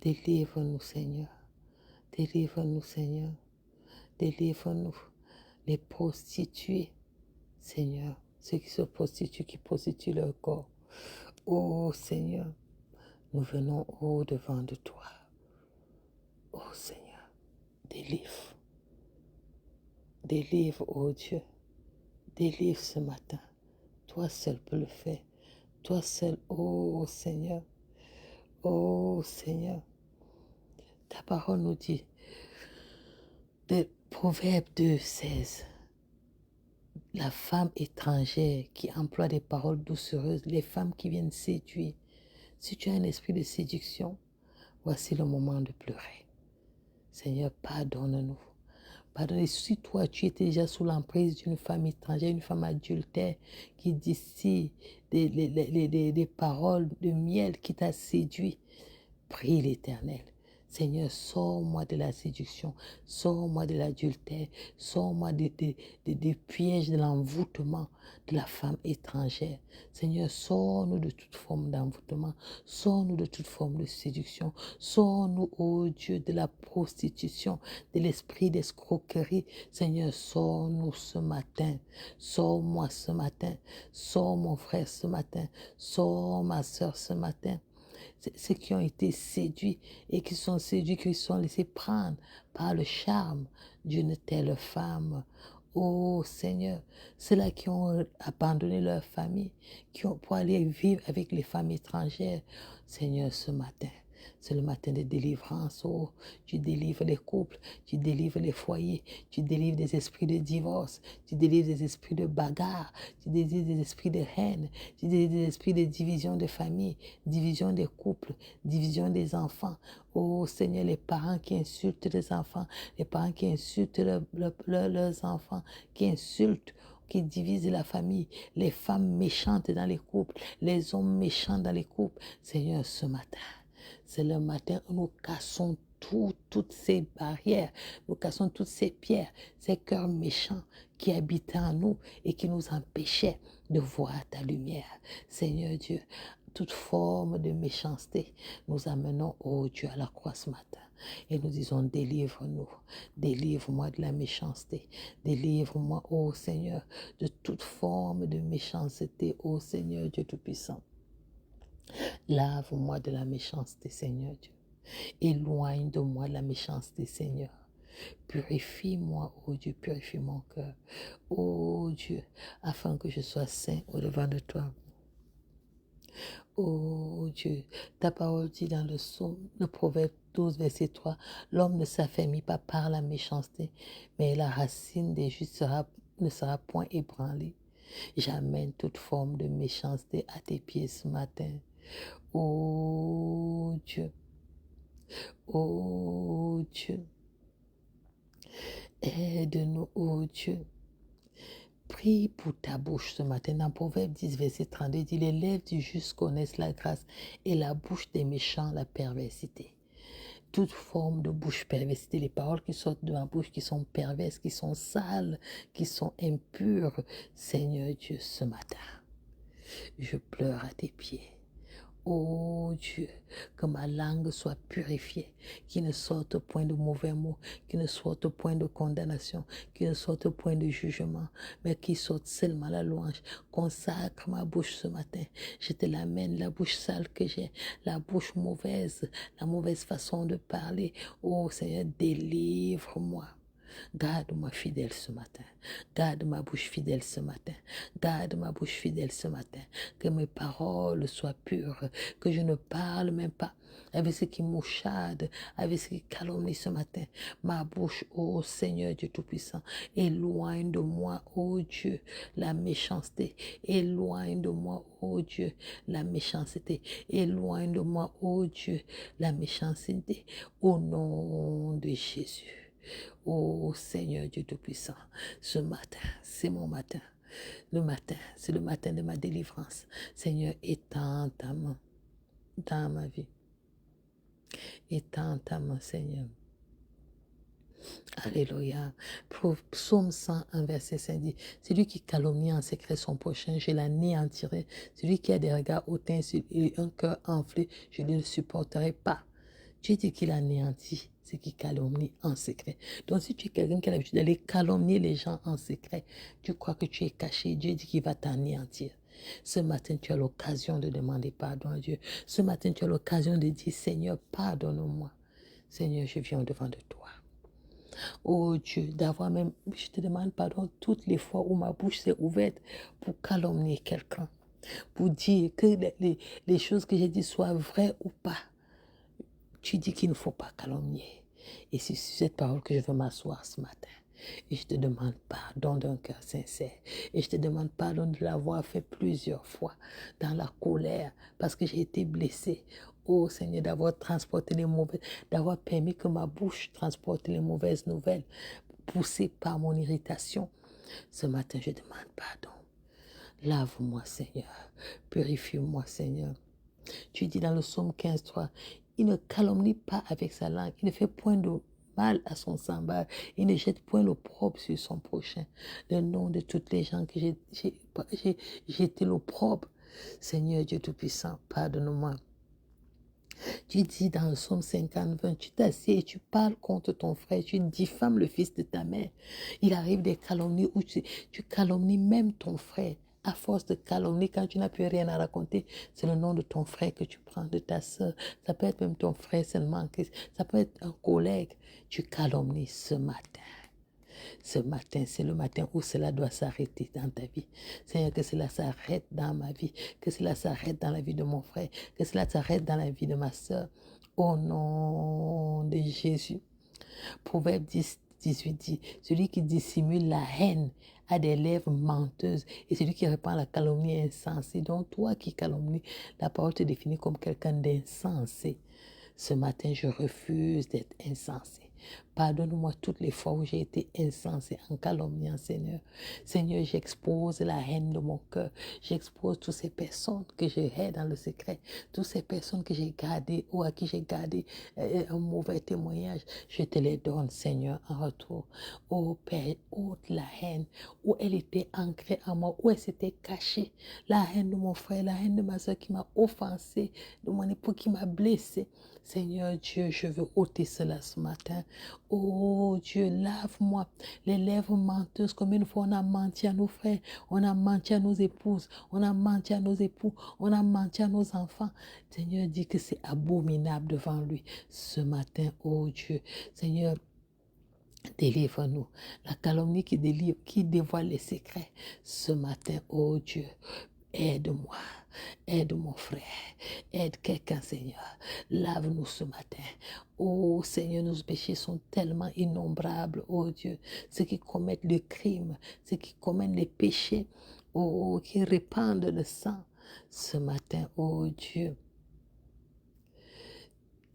Délivre-nous, Seigneur. Délivre-nous, Seigneur. Délivre-nous. Les prostituées, Seigneur. Ceux qui se prostituent, qui prostituent leur corps. Oh Seigneur, nous venons au-devant de toi. Oh Seigneur, délivre. Délivre, oh Dieu. Délivre ce matin. Toi seul peux le faire. Toi seul, oh Seigneur. Oh Seigneur. Ta parole nous dit, de Proverbe 2, 16. La femme étrangère qui emploie des paroles doucereuses, les femmes qui viennent séduire. Si tu as un esprit de séduction, voici le moment de pleurer. Seigneur, pardonne-nous. Pardonne. Si toi, tu étais déjà sous l'emprise d'une femme étrangère, une femme adultère qui distille des paroles de miel qui t'a séduit, prie l'Éternel. Seigneur, sors-moi de la séduction, sors-moi de l'adultère, sors-moi des pièges de l'envoûtement de la femme étrangère. Seigneur, sors-nous de toute forme d'envoûtement, sors-nous de toute forme de séduction, sors-nous, ô Dieu, de la prostitution, de l'esprit d'escroquerie. Seigneur, sors-nous ce matin, sors-moi ce matin, sors mon frère ce matin, sors ma soeur ce matin. Ceux qui ont été séduits et qui sont séduits, qui sont laissés prendre par le charme d'une telle femme. Oh Seigneur, ceux-là qui ont abandonné leur famille, qui ont pour aller vivre avec les femmes étrangères. Seigneur, ce matin, c'est le matin de délivrance. Oh, tu délivres les couples, tu délivres les foyers, tu délivres des esprits de divorce, tu délivres des esprits de bagarre, tu délivres des esprits de haine, tu délivres des esprits de division de famille, division des couples, division des enfants. Oh Seigneur, les parents qui insultent les enfants, les parents qui insultent leurs enfants, qui insultent, qui divisent la famille, les femmes méchantes dans les couples, les hommes méchants dans les couples. Seigneur, ce matin, c'est le matin où nous cassons toutes ces barrières, nous cassons toutes ces pierres, ces cœurs méchants qui habitaient en nous et qui nous empêchaient de voir ta lumière. Seigneur Dieu, toute forme de méchanceté, nous amenons, oh Dieu, à la croix ce matin. Et nous disons, délivre-nous, délivre-moi de la méchanceté, délivre-moi, ô Seigneur, de toute forme de méchanceté, ô Seigneur Dieu Tout-Puissant. Lave-moi de la méchanceté, Seigneur Dieu. Éloigne de moi la méchanceté, Seigneur. Purifie-moi, ô Dieu, purifie mon cœur, ô Dieu, afin que je sois saint au-devant de toi. Oh Dieu, ta parole dit dans le psaume, le proverbe 12, verset 3, l'homme ne s'affermit pas par la méchanceté, mais la racine des justes ne sera point ébranlée. J'amène toute forme de méchanceté à tes pieds ce matin. Oh Dieu, oh Dieu, aide-nous, oh Dieu. Prie pour ta bouche ce matin. Dans Proverbe 10, verset 32, dit, les lèvres du juste connaissent la grâce et la bouche des méchants la perversité. Toute forme de bouche perversité, les paroles qui sortent de ma bouche qui sont perverses, qui sont sales, qui sont impures, Seigneur Dieu, ce matin, je pleure à tes pieds. Oh Dieu, que ma langue soit purifiée, qu'il ne sorte point de mauvais mots, qu'il ne sorte point de condamnation, qu'il ne sorte point de jugement, mais qu'il sorte seulement la louange. Consacre ma bouche ce matin. Je te l'amène, la bouche sale que j'ai, la bouche mauvaise, la mauvaise façon de parler. Oh Seigneur, délivre-moi. Garde-moi fidèle ce matin. Garde ma bouche fidèle ce matin. Garde ma bouche fidèle ce matin. Que mes paroles soient pures. Que je ne parle même pas avec ce qui mouchade, avec ce qui calomnie ce matin. Ma bouche, ô Seigneur Dieu Tout-Puissant, éloigne de moi, ô Dieu, la méchanceté. Éloigne de moi, ô Dieu, la méchanceté. Éloigne de moi, ô Dieu, la méchanceté. Au nom de Jésus. Oh Seigneur Dieu Tout-Puissant, ce matin, c'est mon matin. Le matin, c'est le matin de ma délivrance. Seigneur, étends ta main dans ma vie. Étends ta main, Seigneur. Alléluia. Psaume 101, verset 5 dit, celui qui calomnie en secret son prochain, je l'anéantirai. Celui qui a des regards hautains et un cœur enflé, je ne le supporterai pas. Dieu dit qu'il anéantit ceux qui calomnient en secret. Donc si tu es quelqu'un qui a l'habitude d'aller calomnier les gens en secret, tu crois que tu es caché, Dieu dit qu'il va t'anéantir. Ce matin, tu as l'occasion de demander pardon à Dieu. Ce matin, tu as l'occasion de dire, Seigneur, pardonne-moi. Seigneur, je viens devant de toi. Oh Dieu, d'avoir même, je te demande pardon toutes les fois où ma bouche s'est ouverte pour calomnier quelqu'un, pour dire que les choses que j'ai dit soient vraies ou pas. Tu dis qu'il ne faut pas calomnier. Et c'est sur cette parole que je veux m'asseoir ce matin. Et je te demande pardon d'un cœur sincère. Et je te demande pardon de l'avoir fait plusieurs fois dans la colère parce que j'ai été blessée. Oh Seigneur, d'avoir transporté les mauvaises, d'avoir permis que ma bouche transporte les mauvaises nouvelles, poussée par mon irritation. Ce matin, je demande pardon. Lave-moi, Seigneur. Purifie-moi, Seigneur. Tu dis dans le psaume 15:3, il ne calomnie pas avec sa langue, il ne fait point de mal à son semblable, il ne jette point l'opprobre sur son prochain. Le nom de toutes les gens que j'ai été l'opprobre, Seigneur Dieu Tout-Puissant, pardonne-moi. Tu dis dans le psaume 50:20, tu t'assieds et tu parles contre ton frère, tu diffames le fils de ta mère. Il arrive des calomnies où tu calomnies même ton frère. À force de calomnie, quand tu n'as plus rien à raconter, c'est le nom de ton frère que tu prends, de ta soeur. Ça peut être même ton frère seulement, ça peut être un collègue. Tu calomnies ce matin. Ce matin, c'est le matin où cela doit s'arrêter dans ta vie. Seigneur, que cela s'arrête dans ma vie, que cela s'arrête dans la vie de mon frère, que cela s'arrête dans la vie de ma soeur. Au nom de Jésus. Proverbe 18 dit, celui qui dissimule la haine a des lèvres menteuses et celui qui répand la calomnie est insensé. Donc toi qui calomnies, la parole te définit comme quelqu'un d'insensé. Ce matin, je refuse d'être insensé. Pardonne-moi toutes les fois où j'ai été insensé, en calomniant, Seigneur. Seigneur, j'expose la haine de mon cœur. J'expose toutes ces personnes que je hais dans le secret. Toutes ces personnes que j'ai gardées ou à qui j'ai gardé un mauvais témoignage. Je te les donne, Seigneur, en retour. Oh Père, ôte la haine où elle était ancrée en moi, où elle s'était cachée. La haine de mon frère, la haine de ma soeur qui m'a offensé, de mon époux qui m'a blessé. Seigneur Dieu, je veux ôter cela ce matin. Oh Dieu, lave-moi les lèvres menteuses. Combien de fois on a menti à nos frères, on a menti à nos épouses, on a menti à nos époux, on a menti à nos enfants. Seigneur dit que c'est abominable devant lui ce matin. Oh Dieu, Seigneur, délivre-nous. La calomnie qui dévoile les secrets ce matin. Oh Dieu, aide-moi. Aide mon frère, aide quelqu'un, Seigneur. Lave-nous ce matin. Oh Seigneur, nos péchés sont tellement innombrables, oh Dieu. Ceux qui commettent le crime, ceux qui commettent les péchés, oh, qui répandent le sang ce matin, oh Dieu.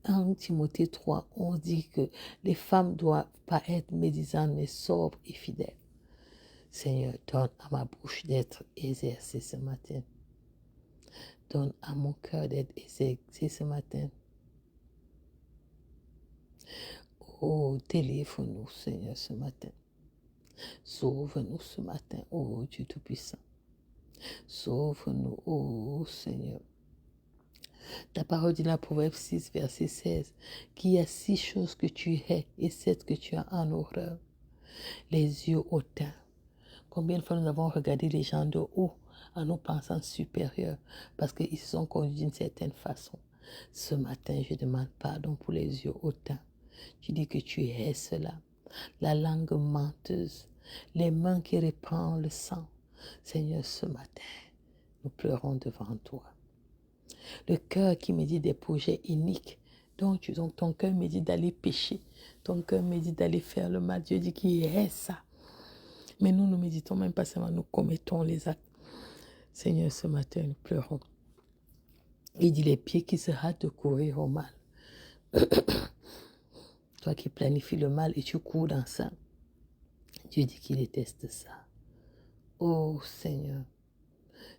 En Timothée 3, on dit que les femmes doivent pas être médisantes, mais sobres et fidèles. Seigneur, donne à ma bouche d'être exercée ce matin. Donne à mon cœur d'être exercé ce matin. Oh, délivre-nous, Seigneur, ce matin. Sauve-nous ce matin, oh Dieu Tout-Puissant. Sauve-nous, oh Seigneur. Ta parole dit dans Proverbe 6, verset 16, qu'il y a 6 choses que tu hais et 7 que tu as en horreur. Les yeux hautains. Combien de fois nous avons regardé les gens de haut en nous pensant supérieurs parce qu'ils se sont conduits d'une certaine façon. Ce matin, je demande pardon pour les yeux hautains. Tu dis que tu hais cela. La langue menteuse, les mains qui répandent le sang. Seigneur, ce matin, nous pleurons devant toi. Le cœur qui me dit des projets iniques. Donc ton cœur me dit d'aller pécher. Ton cœur me dit d'aller faire le mal. Dieu dit qu'il hait ça. Mais nous ne méditons même pas seulement, nous commettons les actes. Seigneur, ce matin, nous pleurons. Il dit les pieds qui se hâtent de courir au mal. Toi qui planifies le mal et tu cours dans ça. Dieu dit qu'il déteste ça. Oh Seigneur,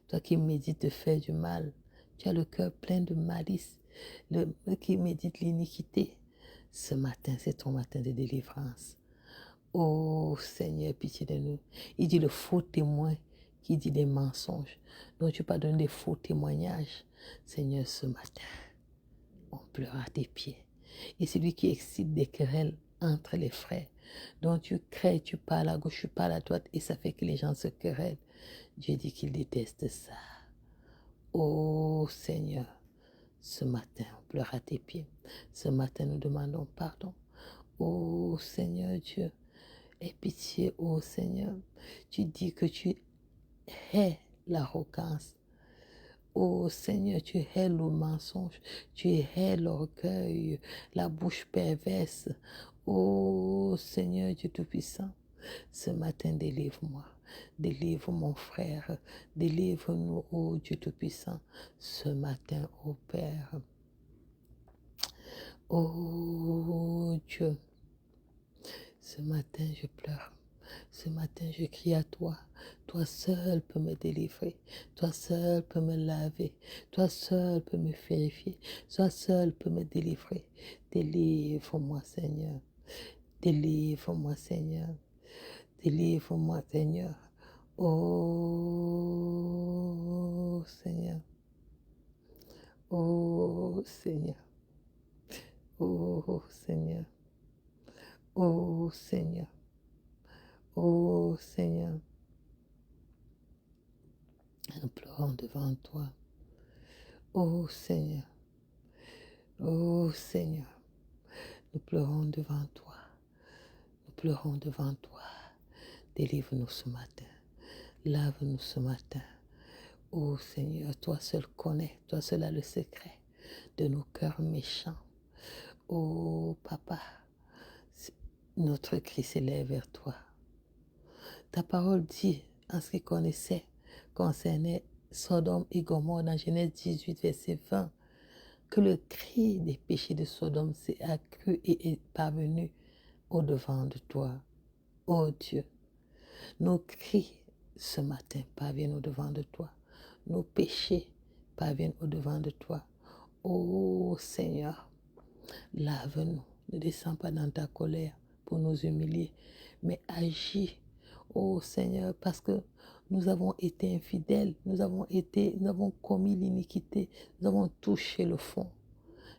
toi qui médites de faire du mal, tu as le cœur plein de malice, qui médite l'iniquité. Ce matin, c'est ton matin de délivrance. Oh Seigneur, pitié de nous. Il dit le faux témoin qui dit des mensonges. Donc tu pardonnes des faux témoignages. Seigneur, ce matin, on pleure à tes pieds. Et c'est lui qui excite des querelles entre les frères. Donc tu crées, tu parles à gauche, tu parles à droite et ça fait que les gens se querellent. Dieu dit qu'il déteste ça. Oh Seigneur, ce matin, on pleure à tes pieds. Ce matin, nous demandons pardon. Oh Seigneur Dieu, aie pitié, oh Seigneur. Tu dis que tu hais l'arrogance. Oh Seigneur, tu hais le mensonge, tu hais l'orgueil, la bouche perverse. Oh Seigneur Dieu Tout-Puissant, ce matin, délivre-moi. Délivre mon frère. Délivre-nous, oh Dieu Tout-Puissant, ce matin, oh Père. Oh Dieu, ce matin, je pleure. Ce matin, je crie à toi. Toi seul peux me délivrer. Toi seul peux me laver. Toi seul peux me purifier. Toi seul peux me délivrer. Délivre-moi, Seigneur. Délivre-moi, Seigneur. Délivre-moi, Seigneur. Oh, Seigneur. Oh, Seigneur. Oh, Seigneur. Oh, Seigneur. Oh, Seigneur. Nous pleurons devant toi. Oh, Seigneur. Oh, Seigneur. Nous pleurons devant toi. Nous pleurons devant toi. Délivre-nous ce matin. Lave-nous ce matin. Oh Seigneur, toi seul connais, toi seul as le secret de nos cœurs méchants. Oh Papa, notre cri s'élève vers toi. Ta parole dit, en ce qui concernait Sodome et Gomorrhe dans Genèse 18, verset 20, que le cri des péchés de Sodome s'est accru et est parvenu au-devant de toi. Oh Dieu, nos cris ce matin parviennent au-devant de toi. Nos péchés parviennent au-devant de toi. Oh Seigneur, lave-nous. Ne descends pas dans ta colère pour nous humilier, mais agis, oh Seigneur, parce que nous avons été infidèles, nous avons commis l'iniquité, nous avons touché le fond.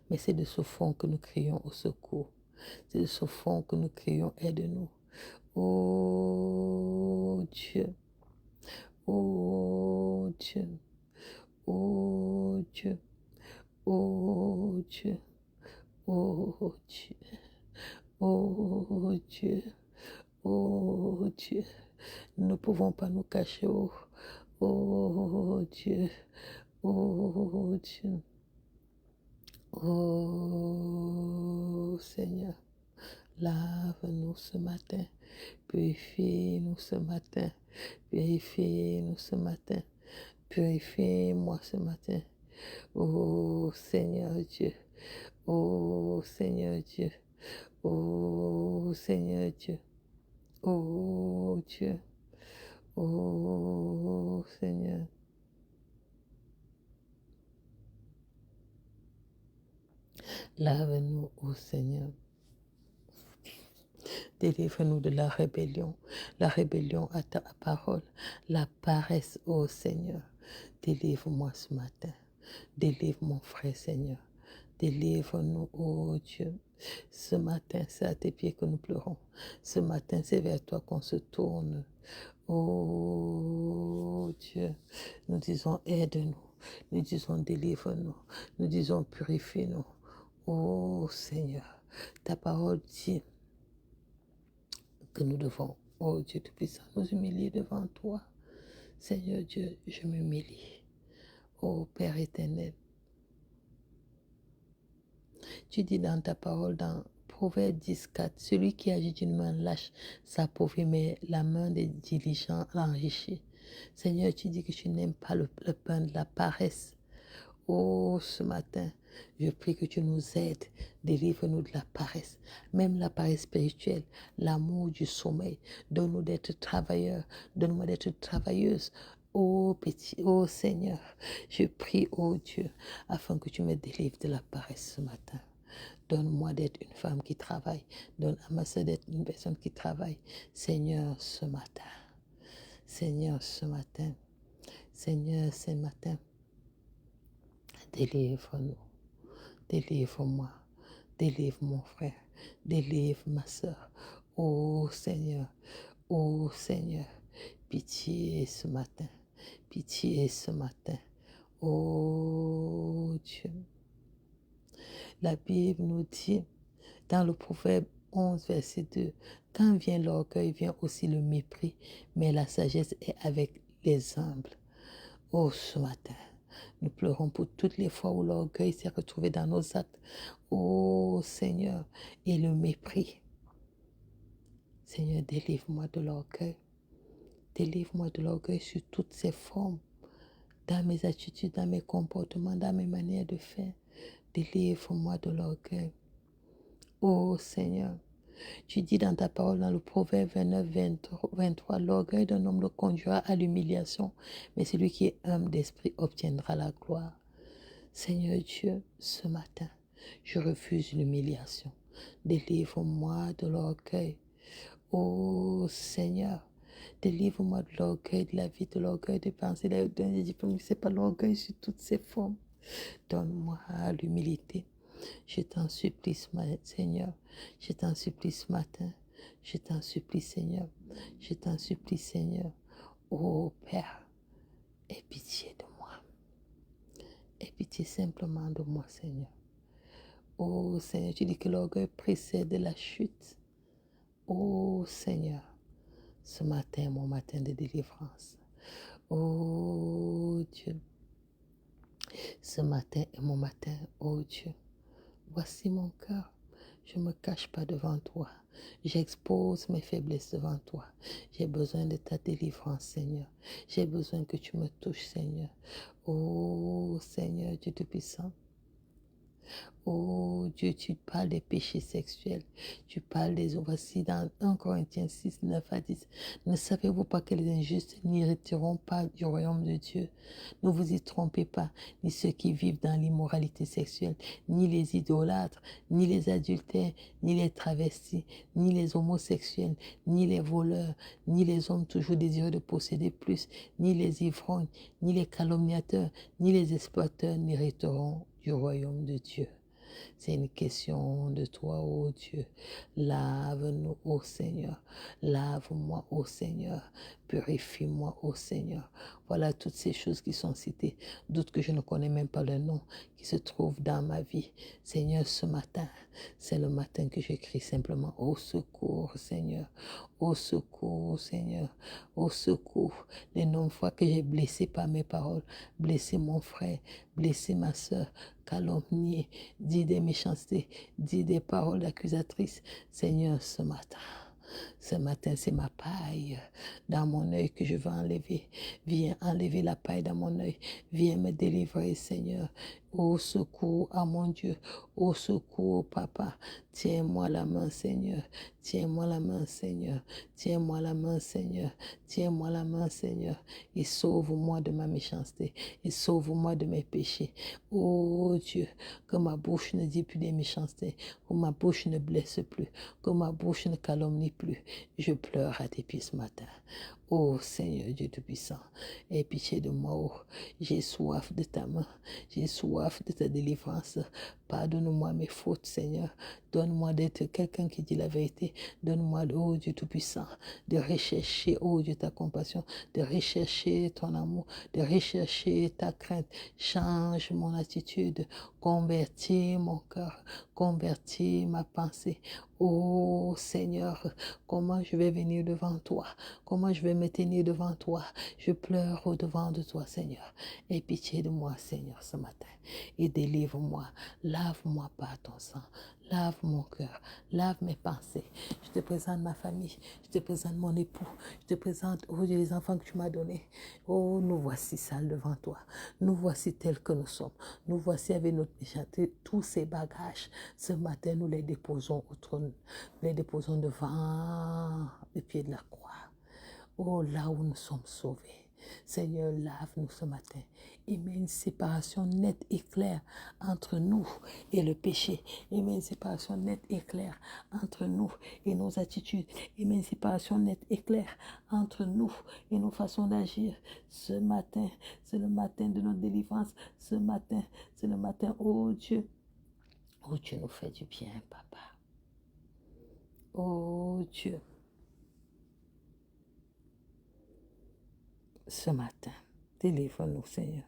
Mais c'est de ce fond que nous crions au secours. C'est de ce fond que nous crions, aide-nous. Oh Dieu, oh Dieu, oh Dieu, oh Dieu, oh Dieu, oh Dieu, oh Dieu. Nous ne pouvons pas nous cacher, oh Dieu, oh Dieu, oh Seigneur. Lave-nous ce matin, purifie-nous ce matin, purifie-nous ce matin, purifie-moi ce matin. Oh Seigneur Dieu, oh Seigneur Dieu, oh Seigneur Dieu, oh Dieu, oh Seigneur. Lave-nous, oh Seigneur. Délivre-nous de la rébellion à ta parole, la paresse, ô Seigneur. Délivre-moi ce matin. Délivre mon frère, Seigneur. Délivre-nous, ô Dieu. Ce matin, c'est à tes pieds que nous pleurons. Ce matin, c'est vers toi qu'on se tourne. Oh Dieu, nous disons aide-nous. Nous disons délivre-nous. Nous disons purifie-nous. Oh Seigneur, ta parole dit que nous devons, oh Dieu Tout-Puissant, nous humilier devant toi. Seigneur Dieu, je m'humilie. Oh Père éternel, tu dis dans ta parole, dans Proverbe 10,4, celui qui agit d'une main lâche s'appauvrit, mais la main des diligents l'enrichit. Seigneur, tu dis que tu n'aimes pas le pain de la paresse. Oh, ce matin, je prie que tu nous aides, délivre-nous de la paresse, même la paresse spirituelle, l'amour du sommeil. Donne-nous d'être travailleurs, donne-moi d'être travailleuse. Oh, petit, oh Seigneur, je prie, oh Dieu, afin que tu me délivres de la paresse ce matin. Donne-moi d'être une femme qui travaille. Donne à ma soeur d'être une personne qui travaille. Seigneur, ce matin. Seigneur, ce matin. Seigneur, ce matin. Délivre-nous. Délivre-moi. Délivre mon frère. Délivre ma soeur. Oh Seigneur. Oh Seigneur. Pitié ce matin. Pitié ce matin. Oh Dieu. La Bible nous dit dans le Proverbe 11, verset 2, quand vient l'orgueil, vient aussi le mépris, mais la sagesse est avec les humbles. Oh, ce matin, nous pleurons pour toutes les fois où l'orgueil s'est retrouvé dans nos actes. Oh Seigneur, et le mépris. Seigneur, délivre-moi de l'orgueil. Délivre-moi de l'orgueil sur toutes ses formes, dans mes attitudes, dans mes comportements, dans mes manières de faire. Délivre-moi de l'orgueil. Oh Seigneur, tu dis dans ta parole, dans le Proverbe 29, 23, l'orgueil d'un homme le conduira à l'humiliation, mais celui qui est humble d'esprit obtiendra la gloire. Seigneur Dieu, ce matin, je refuse l'humiliation. Délivre-moi de l'orgueil. Oh Seigneur, délivre-moi de l'orgueil de la vie, de l'orgueil des pensées, c'est pas l'orgueil sur toutes ses formes. Donne-moi l'humilité. Je t'en supplie, Seigneur. Je t'en supplie ce matin. Je t'en supplie, Seigneur. Je t'en supplie, Seigneur. Oh Père, aie pitié de moi. Aie pitié simplement de moi, Seigneur. Oh Seigneur, tu dis que l'orgueil précède la chute. Oh Seigneur, ce matin, mon matin de délivrance. Oh Dieu, ce matin est mon matin, oh Dieu. Voici mon cœur. Je ne me cache pas devant toi. J'expose mes faiblesses devant toi. J'ai besoin de ta délivrance, Seigneur. J'ai besoin que tu me touches, Seigneur. Oh Seigneur Dieu Tout-Puissant. Oh Oh Dieu, tu parles des péchés sexuels. Tu parles des... Voici dans 1 Corinthiens 6, 9 à 10. Ne savez-vous pas que les injustes n'hériteront pas du royaume de Dieu? Ne vous y trompez pas, ni ceux qui vivent dans l'immoralité sexuelle, ni les idolâtres, ni les adultères, ni les travestis, ni les homosexuels, ni les voleurs, ni les hommes toujours désireux de posséder plus, ni les ivrognes, ni les calomniateurs, ni les exploiteurs n'hériteront du royaume de Dieu. C'est une question de toi, ô Dieu. Lave-nous, ô Seigneur. Lave-moi, ô Seigneur. Purifie-moi, ô Seigneur. Voilà toutes ces choses qui sont citées, d'autres que je ne connais même pas le nom, qui se trouvent dans ma vie. Seigneur, ce matin, c'est le matin que j'écris simplement au secours, Seigneur. Au secours, Seigneur. Au secours. Les nombreuses fois que j'ai blessé par mes paroles, blessé mon frère, blessé ma soeur, calomnié, dit des méchancetés, dit des paroles accusatrices. Seigneur, ce matin, c'est ma paille dans mon œil que je veux enlever. Viens enlever la paille dans mon œil. Viens me délivrer, Seigneur. Au secours à mon Dieu. Au secours, Papa. Tiens-moi la main, Seigneur. Tiens-moi la main, Seigneur. Tiens-moi la main, Seigneur. Tiens-moi la main, Seigneur. Et sauve-moi de ma méchanceté. Et sauve-moi de mes péchés. Oh Dieu, que ma bouche ne dit plus des méchancetés. Que ma bouche ne blesse plus. Que ma bouche ne calomnie plus. Je pleure à tes pieds ce matin. Oh Seigneur Dieu Tout-Puissant, aie pitié de moi. Oh, j'ai soif de ta main. J'ai soif de ta délivrance. Pardonne-moi mes fautes, Seigneur. Donne-moi d'être quelqu'un qui dit la vérité. Donne-moi, oh Dieu Tout-Puissant, de rechercher, oh Dieu, ta compassion, de rechercher ton amour, de rechercher ta crainte. Change mon attitude, convertis mon cœur, convertis ma pensée. Oh Seigneur, comment je vais venir devant toi? Comment je vais me tenir devant toi? Je pleure au-devant de toi, Seigneur. Aie pitié de moi, Seigneur, ce matin. Et délivre-moi. Lave-moi par ton sang. Lave mon cœur. Lave mes pensées. Je te présente ma famille. Je te présente mon époux. Je te présente, oh Dieu, les enfants que tu m'as donnés. Oh, nous voici sales devant toi. Nous voici tels que nous sommes. Nous voici avec notre méchanceté, tous ces bagages. Ce matin, nous les déposons au trône. Nous les déposons devant le pied de la croix. Oh, là où nous sommes sauvés. Seigneur, lave-nous ce matin. Il met une séparation nette et claire entre nous et le péché. Il met une séparation nette et claire entre nous et nos attitudes. Il met une séparation nette et claire entre nous et nos façons d'agir. Ce matin, c'est le matin de notre délivrance. Ce matin, c'est le matin, oh Dieu. Oh Dieu nous fait du bien, Papa. Oh Dieu. Ce matin, délivre-nous, Seigneur.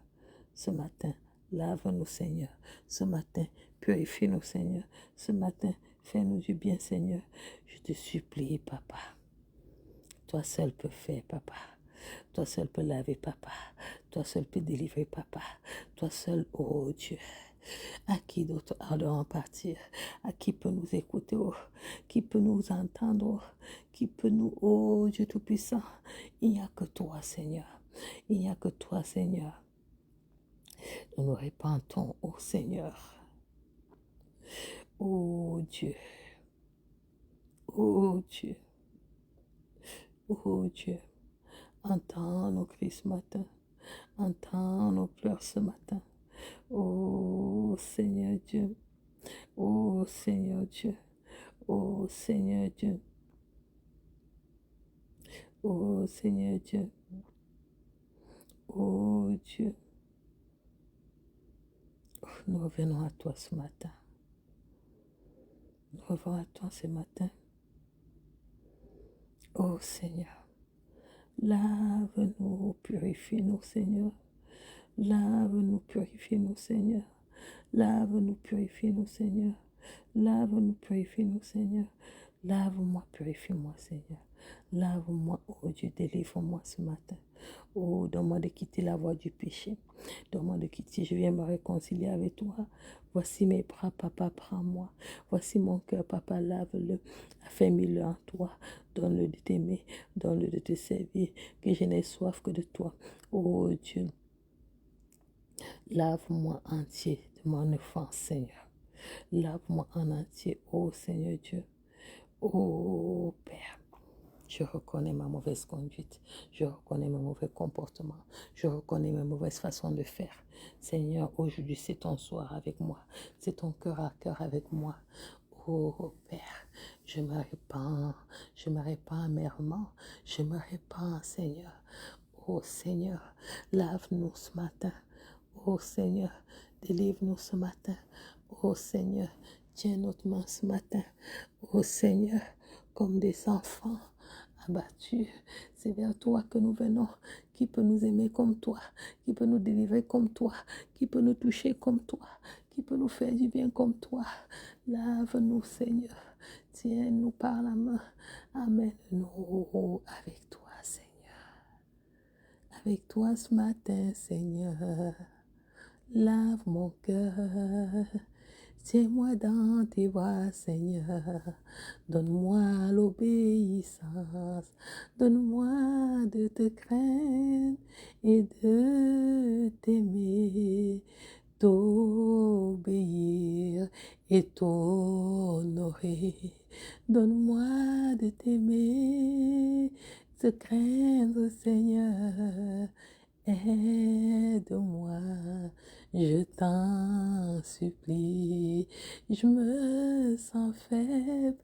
Ce matin, lave-nous, Seigneur. Ce matin, purifie-nous, Seigneur. Ce matin, fais-nous du bien, Seigneur. Je te supplie, Papa. Toi seul peux faire, Papa. Toi seul peux laver, Papa. Toi seul peux délivrer, Papa. Toi seul, oh Dieu. À qui d'autre doit en partir? À qui peut nous écouter? Oh, qui peut nous entendre? Qui peut nous, oh Dieu Tout-Puissant? Il n'y a que toi, Seigneur. Il n'y a que toi, Seigneur. Nous nous repentons, oh Seigneur. Oh Dieu. Oh Dieu. Oh Dieu. Entends nos cris ce matin. Entends nos pleurs ce matin. Oh Seigneur Dieu. Oh Seigneur Dieu. Oh Seigneur Dieu. Oh Seigneur Dieu. Oh Dieu. Nous revenons à toi ce matin. Nous revenons à toi ce matin. Oh Seigneur. Lave-nous, purifie-nous, Seigneur. Lave-nous, purifie-nous, Seigneur. Lave-nous, purifie-nous, Seigneur. Lave-nous, purifie-nous, Seigneur. Lave-moi, purifie-moi, Seigneur. Lave-moi, oh Dieu, délivre-moi ce matin. Oh, donne-moi de quitter la voie du péché. Donne-moi de quitter, je viens me réconcilier avec toi. Voici mes bras, Papa, prends-moi. Voici mon cœur, Papa, lave-le. Affermis-le en toi. Donne-le de t'aimer. Donne-le de te servir. Que je n'ai soif que de toi. Oh Dieu. Lave-moi entier de mon offense, Seigneur. Lave-moi en entier, ô Seigneur Dieu. Ô Père, je reconnais ma mauvaise conduite, je reconnais mes mauvais comportements, je reconnais mes mauvaises façons de faire. Seigneur, aujourd'hui, c'est ton soir avec moi, c'est ton cœur à cœur avec moi. Oh Père, je me répands amèrement, je me répands, Seigneur. Oh Seigneur, lave-nous ce matin. Oh Seigneur, délivre-nous ce matin. Oh Seigneur, tiens notre main ce matin. Oh Seigneur, comme des enfants abattus, c'est vers toi que nous venons. Qui peut nous aimer comme toi? Qui peut nous délivrer comme toi? Qui peut nous toucher comme toi? Qui peut nous faire du bien comme toi? Lave-nous, Seigneur. Tiens-nous par la main. Amène-nous avec toi, Seigneur. Avec toi ce matin, Seigneur. Lave mon cœur. Tiens-moi dans tes bras, Seigneur. Donne-moi l'obéissance. Donne-moi de te craindre et de t'aimer, t'obéir et t'honorer. Donne-moi de t'aimer, te craindre, Seigneur. Aide-moi, je t'en supplie. Je me sens faible,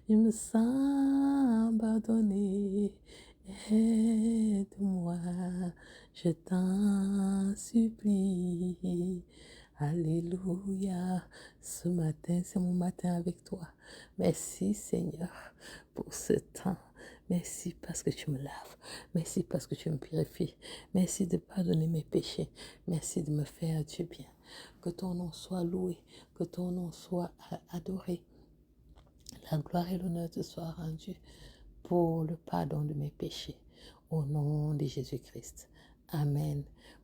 je me sens abandonné. Aide-moi, je t'en supplie. Alléluia. Ce matin, c'est mon matin avec toi. Merci Seigneur pour ce temps. Merci parce que tu me laves. Merci parce que tu me purifies. Merci de pardonner mes péchés. Merci de me faire du bien. Que ton nom soit loué. Que ton nom soit adoré. La gloire et l'honneur te soient rendus pour le pardon de mes péchés. Au nom de Jésus-Christ. Amen.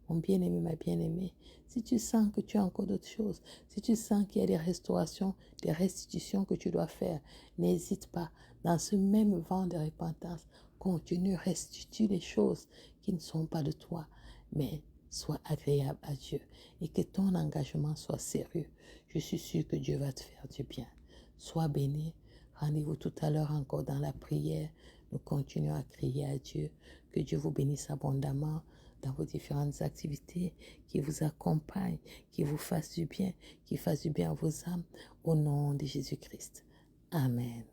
Mon bien-aimé, ma bien-aimée, si tu sens que tu as encore d'autres choses, si tu sens qu'il y a des restaurations, des restitutions que tu dois faire, n'hésite pas. Dans ce même vent de repentance, continue, restitue les choses qui ne sont pas de toi, mais sois agréable à Dieu et que ton engagement soit sérieux. Je suis sûre que Dieu va te faire du bien. Sois béni. Rendez-vous tout à l'heure encore dans la prière. Nous continuons à crier à Dieu. Que Dieu vous bénisse abondamment dans vos différentes activités, qui vous accompagne, qui vous fasse du bien, qui fasse du bien à vos âmes, au nom de Jésus-Christ. Amen.